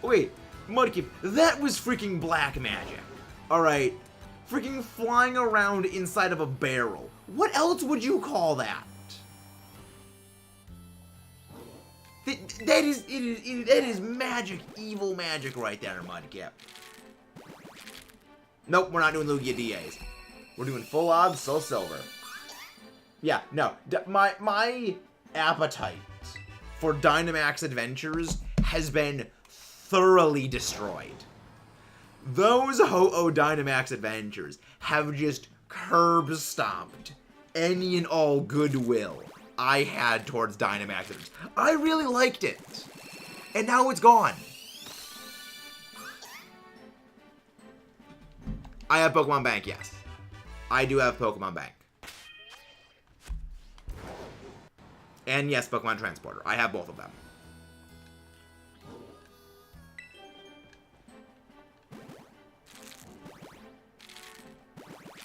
Wait, Mudkip, that was freaking black magic. Alright? Freaking flying around inside of a barrel. What else would you call that? That is magic, evil magic right there, Mudkip. Nope, we're not doing Lugia DAs. We're doing full odds, Soul Silver. Yeah, no. My appetite for Dynamax Adventures has been thoroughly destroyed. Those Ho-Oh Dynamax Adventures have just curb-stomped any and all goodwill I had towards Dynamax Adventures. I really liked it. And now it's gone. I have Pokemon Bank, yes. I do have Pokemon Bank. And yes, Pokemon Transporter. I have both of them.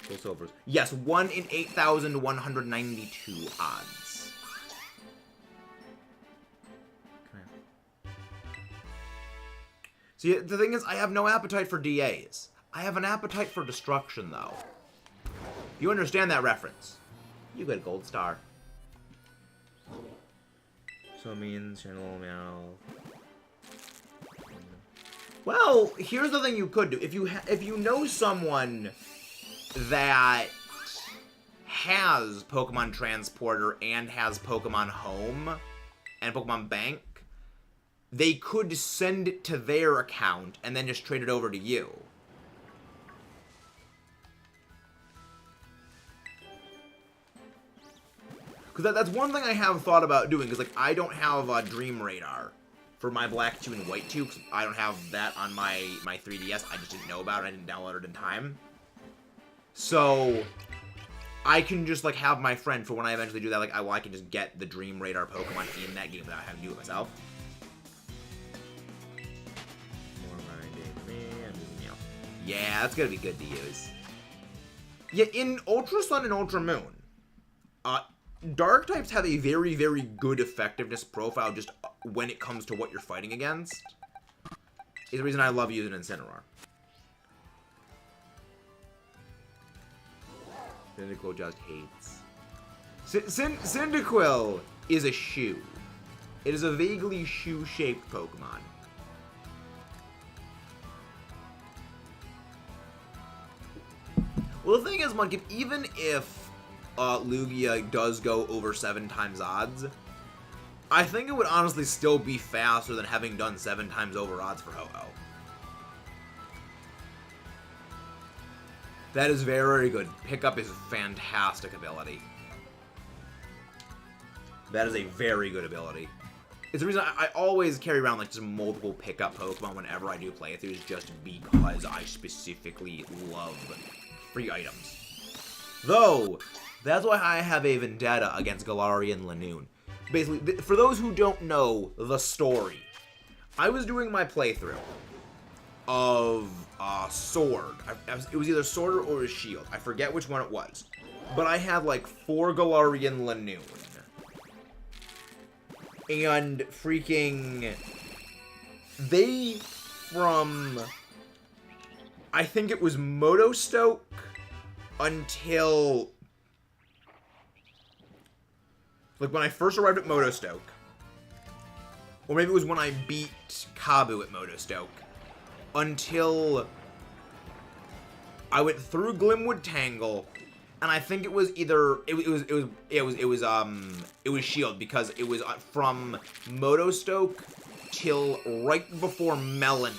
Full silvers. Yes, 1 in 8,192 odds. See, the thing is, I have no appetite for DAs. I have an appetite for destruction, though. You understand that reference. You get a gold star. So means channel meow. Well, here's the thing you could do. If you know someone that has Pokemon Transporter and has Pokemon Home and Pokemon Bank, they could send it to their account and then just trade it over to you. Because that's one thing I have thought about doing, because like I don't have a Dream Radar for my Black 2 and White 2, because I don't have that on my 3DS. I just didn't know about it. I didn't download it in time. So I can just like have my friend, for when I eventually do that, like I can just get the Dream Radar Pokemon in that game without having to do it myself. Yeah, that's gonna be good to use. Yeah, in Ultra Sun and Ultra Moon, Dark types have a very, very good effectiveness profile just when it comes to what you're fighting against. Is the reason I love using Incineroar. Cyndaquil just hates. Cyndaquil is a shoe. It is a vaguely shoe-shaped Pokemon. Well, the thing is, Mudkip, even if Lugia does go over 7 times odds, I think it would honestly still be faster than having done 7 times over odds for Ho-Oh. That is very good. Pickup is a fantastic ability. That is a very good ability. It's the reason I always carry around, like, just multiple pickup Pokemon whenever I do playthroughs, just because I specifically love free items. Though, that's why I have a vendetta against Galarian Lanoon. Basically, for those who don't know the story, I was doing my playthrough of Sword. It was either Sword or Shield. I forget which one it was. But I had, like, 4 Galarian Lanoon. And freaking... They, from... I think it was Motostoke until... Like, when I first arrived at Motostoke. Or maybe it was when I beat Kabu at Motostoke. Until... I went through Glimwood Tangle... And I think it was either it was Shield, because it was from Motostoke till right before Melanie.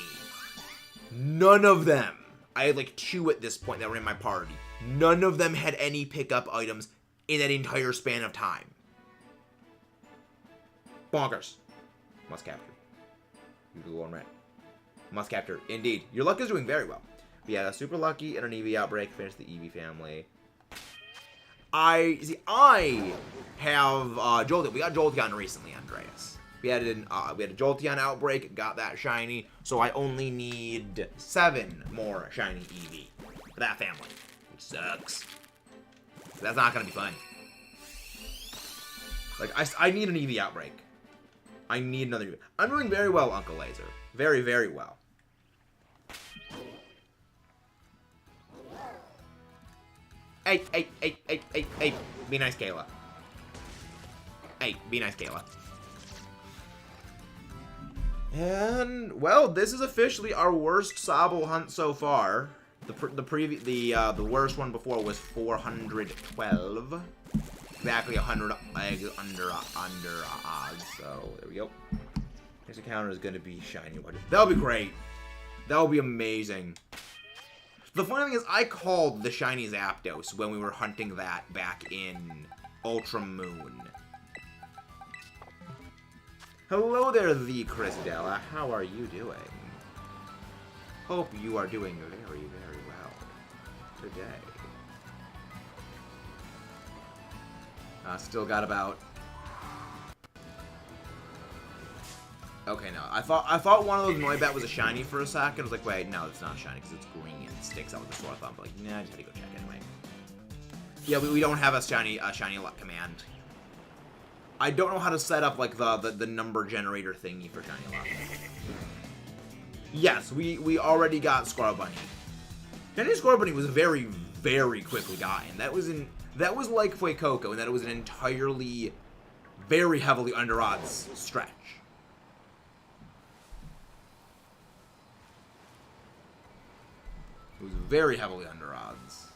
None of them. I had like 2 at this point that were in my party. None of them had any pickup items in that entire span of time. Bonkers. Must capture. You blue and red. Must capture. Indeed. Your luck is doing very well. But yeah, super lucky in an EV outbreak. Finished the EV family. I have Jolteon. We got Jolteon recently, Andreas. We had a Jolteon outbreak, got that shiny, so I only need 7 more shiny EV for that family, which sucks. That's not gonna be fun. Like, I need an EV outbreak. I need another EV. I'm doing very well, Uncle Laser. Very, very well. Hey. Be nice, Kayla. Hey, be nice, Kayla. And, well, this is officially our worst Sobble hunt so far. The worst one before was 412. Exactly 100 eggs under odds. So, there we go. Next encounter is going to be shiny. That'll be great. That'll be amazing. The funny thing is, I called the shiny Zapdos when we were hunting that back in Ultra Moon. Hello there, the Chrisdella. How are you doing? Hope you are doing very, very well today. Still got about... Okay, no. I thought one of those Noibat was a shiny for a second. I was like, wait, no, it's not a shiny because it's green and it sticks out with the sword thumb. But like, nah, I just had to go check anyway. Yeah, we don't have a shiny luck command. I don't know how to set up like the number generator thingy for shiny luck. Yes, we already got Scarlet Bunny. Shiny Scarlet Bunny was very, very quickly gotten. That was like Fuecoco, and that it was an entirely very heavily under odds stretch. It was very heavily under odds.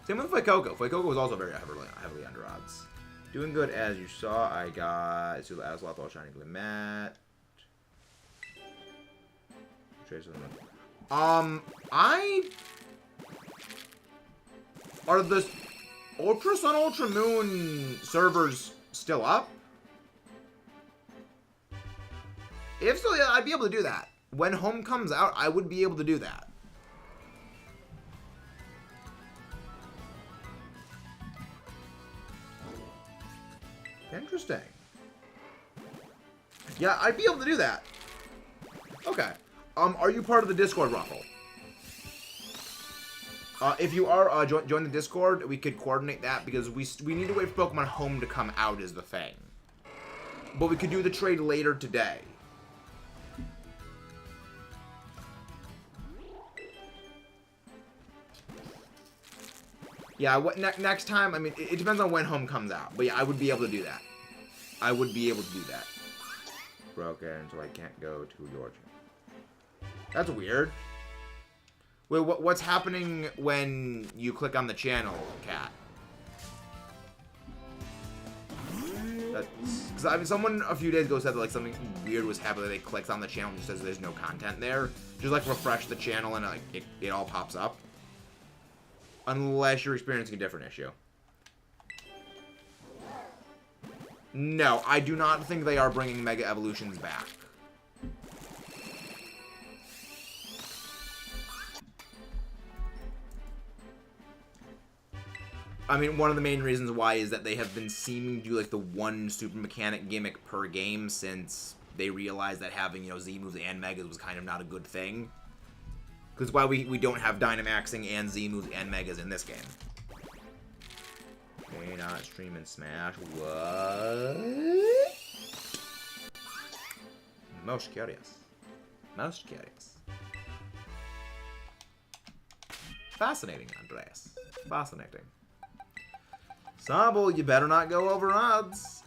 Same with Fuecoco. Fuecoco was also very heavily under odds. Doing good as you saw. I got Sula Asloth, Shiny Glimmet. Are the Ultra Sun, Ultra Moon servers still up? If so, yeah, I'd be able to do that. When Home comes out, I would be able to do that. Interesting. Yeah, I'd be able to do that. Okay. Are you part of the Discord, Ruffle? If you are, join the Discord. We could coordinate that because we need to wait for Pokemon Home to come out is the thing. But we could do the trade later today. Yeah, next time, I mean, it depends on when Home comes out. But yeah, I would be able to do that. I would be able to do that. Broken, so I can't go to your channel. That's weird. Wait, what's happening when you click on the channel, Cat? Because I mean, someone a few days ago said that like something weird was happening. They clicked on the channel and just says there's no content there. Just like refresh the channel and like it all pops up. Unless you're experiencing a different issue. No, I do not think they are bringing Mega Evolutions back. I mean, one of the main reasons why is that they have been seeming to do, like, the one super mechanic gimmick per game since they realized that having, you know, Z moves and Megas was kind of not a good thing. Because why we don't have Dynamaxing and Z moves and Megas in this game. Okay, not streaming Smash. What? Most curious. Most curious. Fascinating, Andreas. Fascinating. Sobble, you better not go over odds.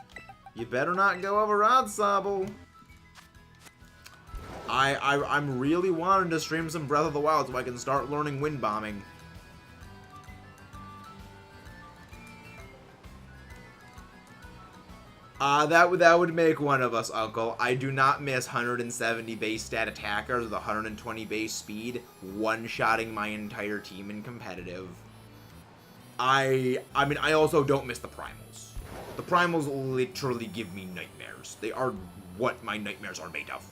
You better not go over odds, Sobble. I'm really wanting to stream some Breath of the Wild so I can start learning wind bombing. That would make one of us, Uncle. I do not miss 170 base stat attackers with 120 base speed, one-shotting my entire team in competitive. I mean, I also don't miss the primals. The primals literally give me nightmares. They are what my nightmares are made of.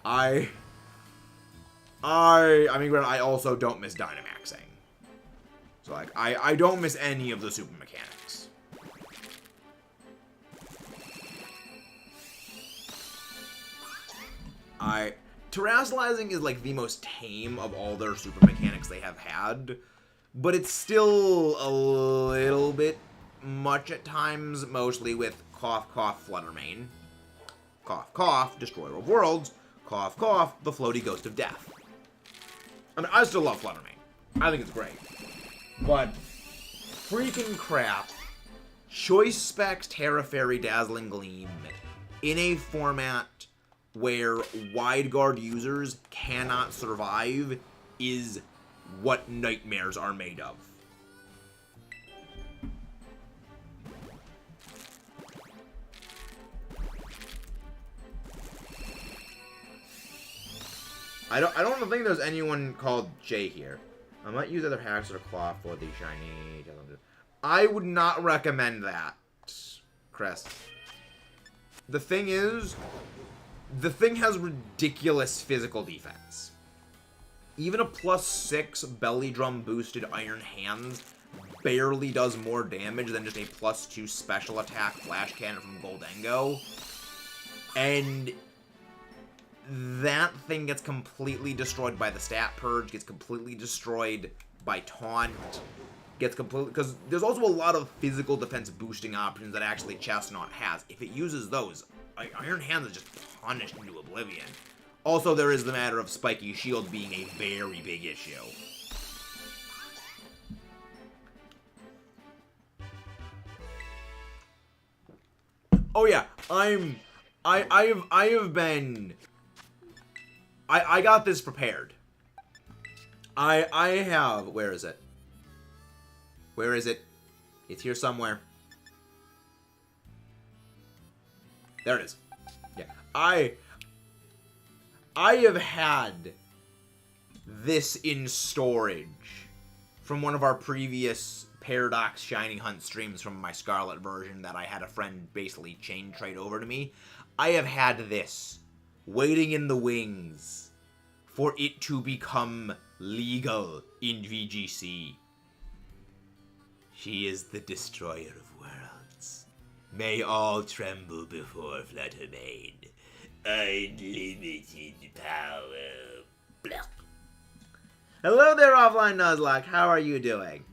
I mean, I also don't miss Dynamaxing. So, like, I don't miss any of the super mechanics. Terrazzleizing is, like, the most tame of all their super mechanics they have had. But it's still a little bit much at times, mostly with Cough Cough Fluttermane. Cough Cough, Destroyer of Worlds. Cough Cough, the Floaty Ghost of Death. I mean, I still love Fluttermane. I think it's great. But, freaking crap. Choice Specs Terra Fairy Dazzling Gleam in a format where Wide Guard users cannot survive is what nightmares are made of. I don't think there's anyone called Jay here. I might use other hacks or claw for the shiny. I would not recommend that, Crest. The thing is, the thing has ridiculous physical defense. Even a +6 Belly Drum boosted Iron Hands barely does more damage than just a +2 special attack Flash Cannon from Goldengo. And that thing gets completely destroyed by the Stat Purge, gets completely destroyed by Taunt, gets completely... Because there's also a lot of physical defense boosting options that actually Chestnut has. If it uses those, Iron Hands is just punished into oblivion. Also, there is the matter of Spiky Shield being a very big issue. Oh yeah, I got this prepared. I have, where is it? Where is it? It's here somewhere. There it is. Yeah, I have had this in storage from one of our previous Paradox Shining Hunt streams from my Scarlet version that I had a friend basically chain trade over to me. I have had this waiting in the wings for it to become legal in VGC. She is the destroyer of worlds. May all tremble before Fluttermane. Unlimited power. Blah. Hello there, Offline Nuzlocke. How are you doing?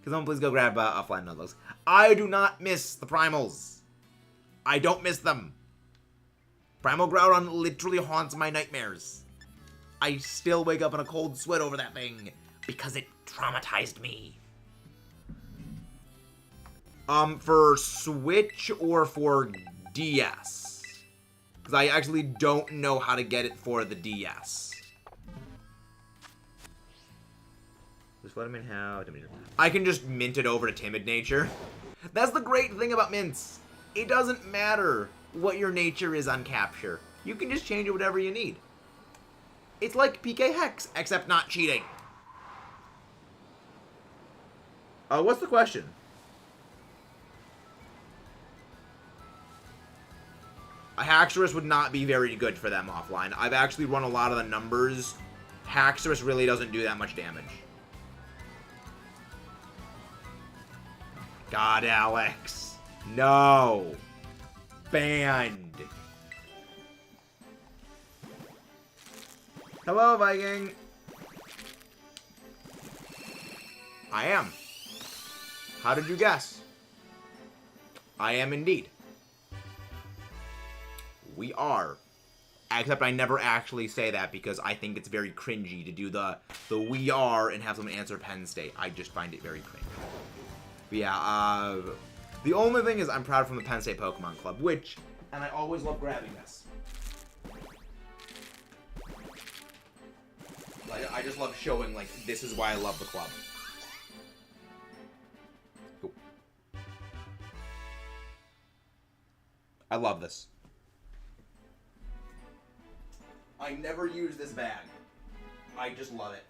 Can someone please go grab Offline Nuzlocke? I do not miss the primals. I don't miss them. Primal Groudon literally haunts my nightmares. I still wake up in a cold sweat over that thing because it traumatized me. For Switch or for DS? Because I actually don't know how to get it for the DS. Just let him in how... I can just mint it over to Timid Nature. That's the great thing about mints. It doesn't matter what your nature is on capture. You can just change it whatever you need. It's like PK Hex, except not cheating. What's the question? Haxorus would not be very good for them offline. I've actually run a lot of the numbers. Haxorus really doesn't do that much damage. God, Alex. No. Banned. Hello, Viking. I am. How did you guess? I am indeed. We are. Except I never actually say that because I think it's very cringy to do the we are and have someone answer Penn State. I just find it very cringy. But yeah, the only thing is I'm proud from the Penn State Pokemon Club, which, and I always love grabbing this. Like, I just love showing, like, this is why I love the club. Cool. I love this. I never use this bag. I just love it.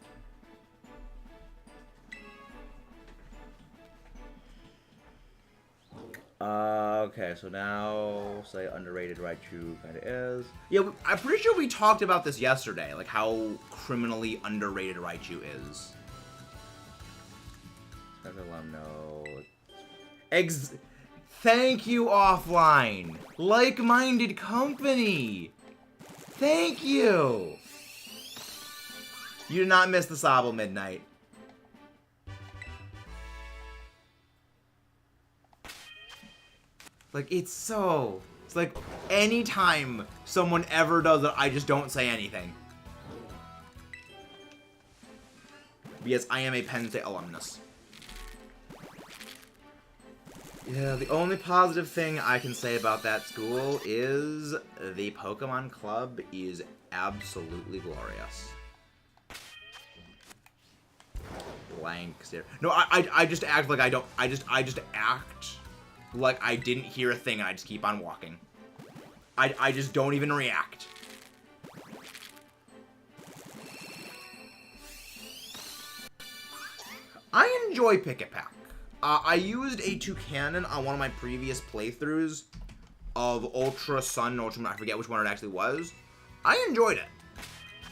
Okay, so now, say underrated Raichu kind of is. Yeah, I'm pretty sure we talked about this yesterday, like how criminally underrated Raichu is. No. Thank you, Offline. Like-minded company. Thank you. You did not miss the SOBBLE Midnight. Like, it's like, anytime someone ever does it, I just don't say anything. Because I am a Penn State alumnus. Yeah, the only positive thing I can say about that school is the Pokemon Club is absolutely glorious. Blank stare. No, I just act like I don't, I just act like I didn't hear a thing and I just keep on walking. I just don't even react. I enjoy Pick-a-Pack. I used a Toucanon on one of my previous playthroughs of Ultra Sun and Ultra Moon. I forget which one it actually was. I enjoyed it.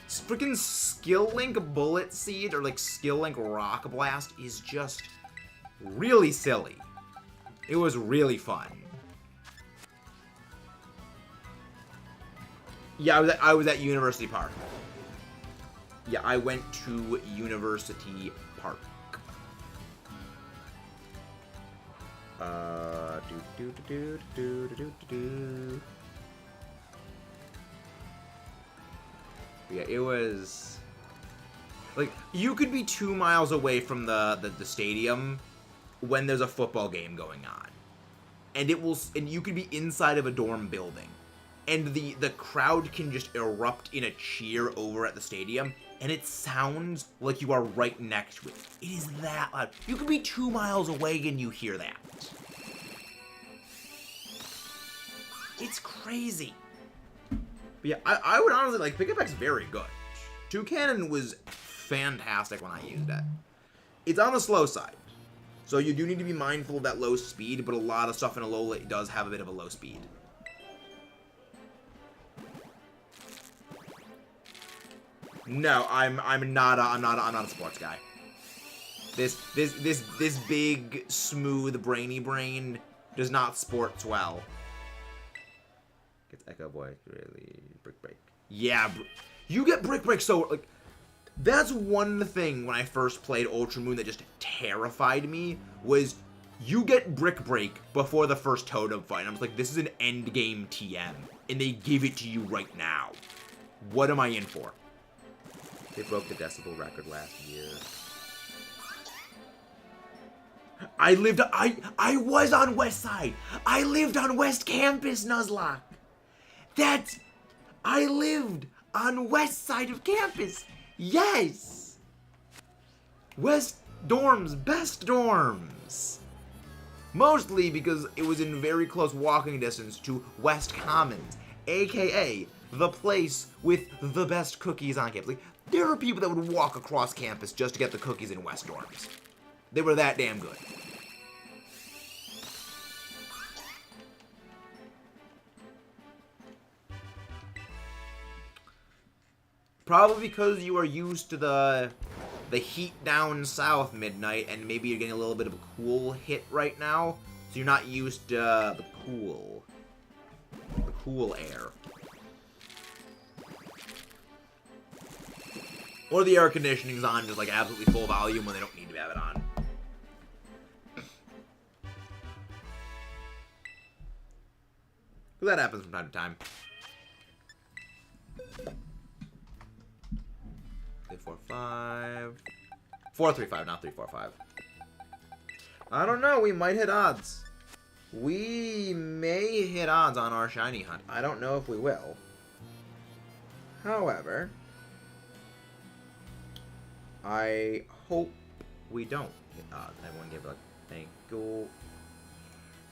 Freaking Skill Link Bullet Seed or like Skill Link Rock Blast is just really silly. It was really fun. Yeah, I was at University Park. Yeah, I went to University Park. Yeah, it was like you could be 2 miles away from the stadium when there's a football game going on, and you could be inside of a dorm building, and the crowd can just erupt in a cheer over at the stadium, and it sounds like you are right next to it. It is that loud. You could be 2 miles away and you hear that. It's crazy. But yeah, I would honestly, like, Pick-a-Pack's very good. Toucanon was fantastic when I used it. It's on the slow side. So you do need to be mindful of that low speed, but a lot of stuff in Alola does have a bit of a low speed. No, I'm not a sports guy. This big, smooth, brainy brain does not sports well. Gets Echo Boy, really, Brick Break. Yeah, you get Brick Break so, like, that's one thing when I first played Ultra Moon that just terrified me, was you get Brick Break before the first Totem fight. And I was like, this is an endgame TM, and they give it to you right now. What am I in for? They broke the decibel record last year. I was on West Side. I lived on West Campus, Nuzlocke. I lived on West Side of campus. Yes. West dorms, best dorms. Mostly because it was in very close walking distance to West Commons, aka the place with the best cookies on campus. Like, there were people that would walk across campus just to get the cookies in West dorms. They were that damn good. Probably because you are used to the heat down south midnight, and maybe you're getting a little bit of a cool hit right now, so you're not used to the cool air. Or the air conditioning's on just like absolutely full volume when they don't need to have it on. That happens from time to time. 345. 435, not 345. I don't know. We might hit odds. We may hit odds on our shiny hunt. I don't know if we will. However, I hope we don't hit odds. Everyone give a thank you.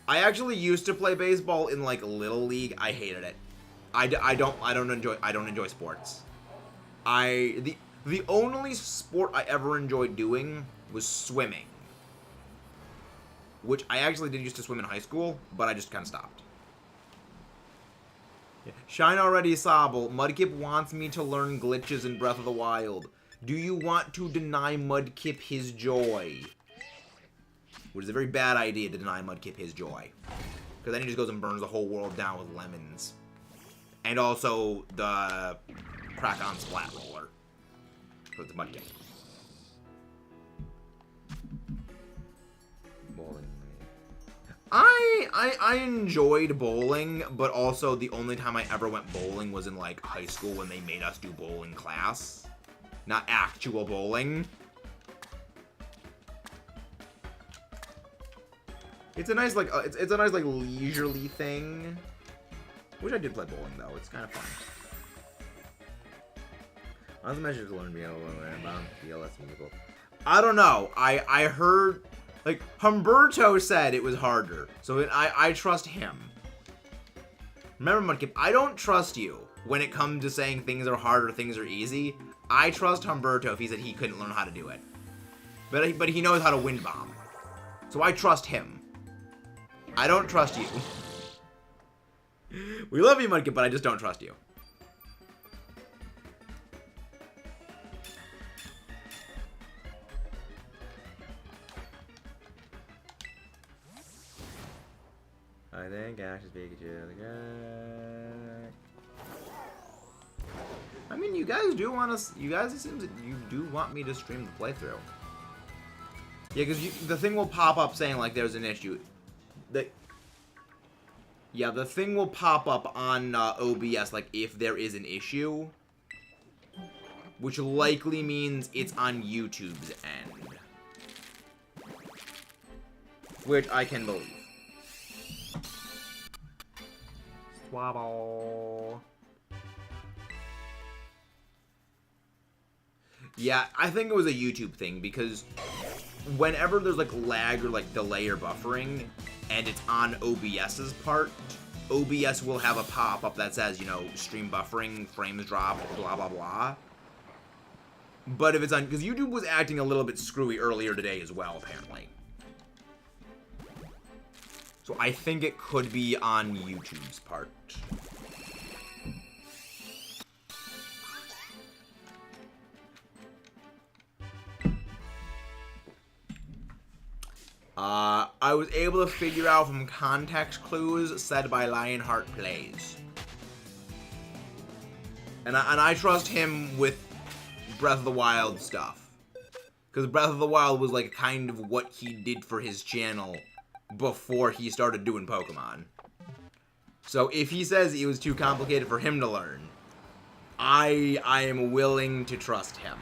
I actually used to play baseball in like Little League. I hated it. I don't enjoy sports. The only sport I ever enjoyed doing was swimming, which I actually did used to swim in high school, but I just kind of stopped. Yeah. Shine already, Sobble. Mudkip wants me to learn glitches in Breath of the Wild. Do you want to deny Mudkip his joy? Which is a very bad idea to deny Mudkip his joy. Because then he just goes and burns the whole world down with lemons. And also the crack-on splat roller. So it's Mudkip. Bowling. I enjoyed bowling, but also the only time I ever went bowling was in like high school when they made us do bowling class. Not actual bowling. It's a nice like it's a nice like leisurely thing. Wish I did play bowling though. It's kind of fun. I was measured to learn BLS musical. I don't know. I heard like Humberto said it was harder, so I trust him. Remember, Mudkip, I don't trust you when it comes to saying things are hard or things are easy. I trust Humberto if he said he couldn't learn how to do it, but he knows how to wind bomb, so I trust him. I don't trust you. We love you, Mudkip, but I just don't trust you. I think Ash is Pikachu. I mean, you guys do want us. You guys, it seems that you do want me to stream the playthrough. Yeah, because the thing will pop up saying like there's an issue. Yeah, the thing will pop up on OBS like if there is an issue, which likely means it's on YouTube's end, which I can believe. Swabble. Yeah, I think it was a YouTube thing because whenever there's like lag or like delay or buffering and it's on OBS's part, OBS will have a pop-up that says, you know, stream buffering, frames dropped, blah, blah, blah. But if it's on, because YouTube was acting a little bit screwy earlier today as well, apparently. So I think it could be on YouTube's part. I was able to figure out from context clues said by Lionheart Plays. And I trust him with Breath of the Wild stuff. Because Breath of the Wild was like kind of what he did for his channel before he started doing Pokemon. So if he says it was too complicated for him to learn, I am willing to trust him.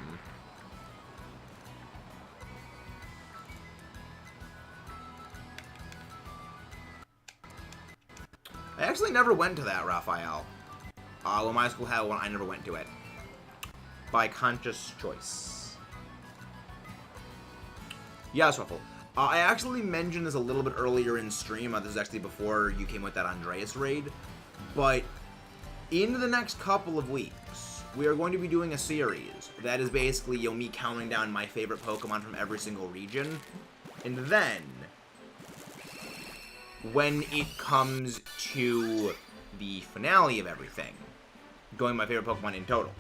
I actually never went to that, Raphael. When my school had one, I never went to it. By conscious choice. Yes, Ruffle. I actually mentioned this a little bit earlier in stream. This is actually before you came with that Andreas raid. But in the next couple of weeks, we are going to be doing a series that is basically, you know, me counting down my favorite Pokemon from every single region. And then, when it comes to the finale of everything, going my favorite Pokemon in total.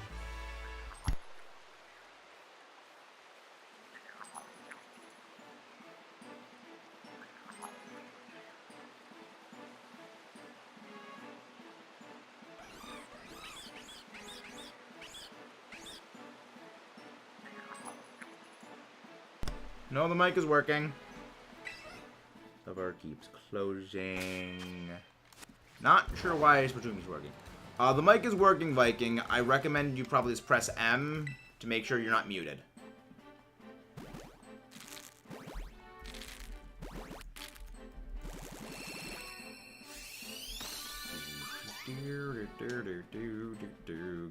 No, the mic is working. The door keeps closing. Not sure why Switch is working. The mic is working, Viking. I recommend you probably just press M to make sure you're not muted.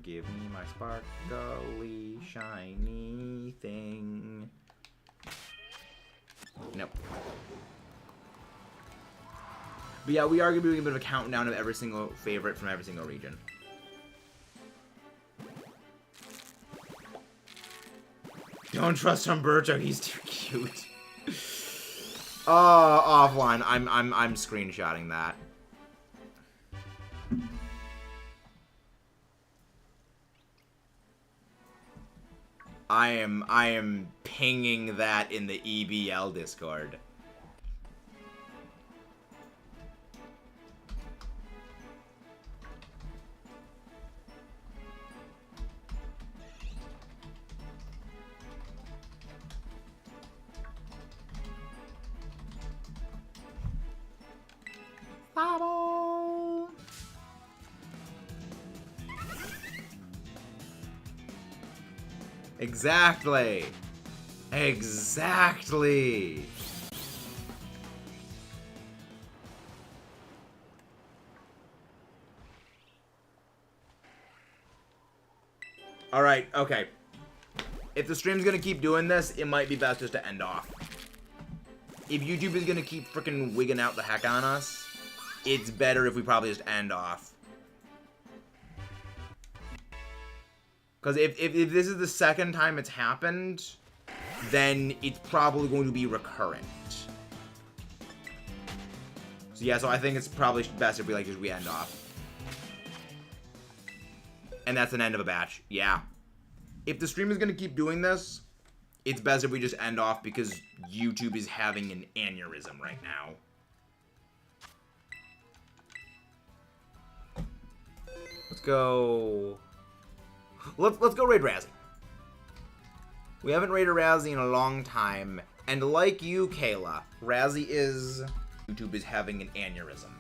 Give me my sparkly, shiny thing. Nope. But yeah, we are going to be doing a bit of a countdown of every single favorite from every single region. Don't trust Humberto, he's too cute. Offline. I'm screenshotting that. I am pinging that in the EBL Discord. Sobble! Exactly. Exactly. All right, okay. If the stream's gonna keep doing this, it might be best just to end off. If YouTube is gonna keep freaking wigging out the heck on us, it's better if we probably just end off. Because if this is the second time it's happened, then it's probably going to be recurrent. So yeah, so I think it's probably best if we we end off. And that's an end of a batch. Yeah. If the stream is going to keep doing this, it's best if we just end off because YouTube is having an aneurysm right now. Let's go... Let's go raid Razzie. We haven't raided Razzie in a long time. And like you, Kayla, Razzie is... YouTube is having an aneurysm.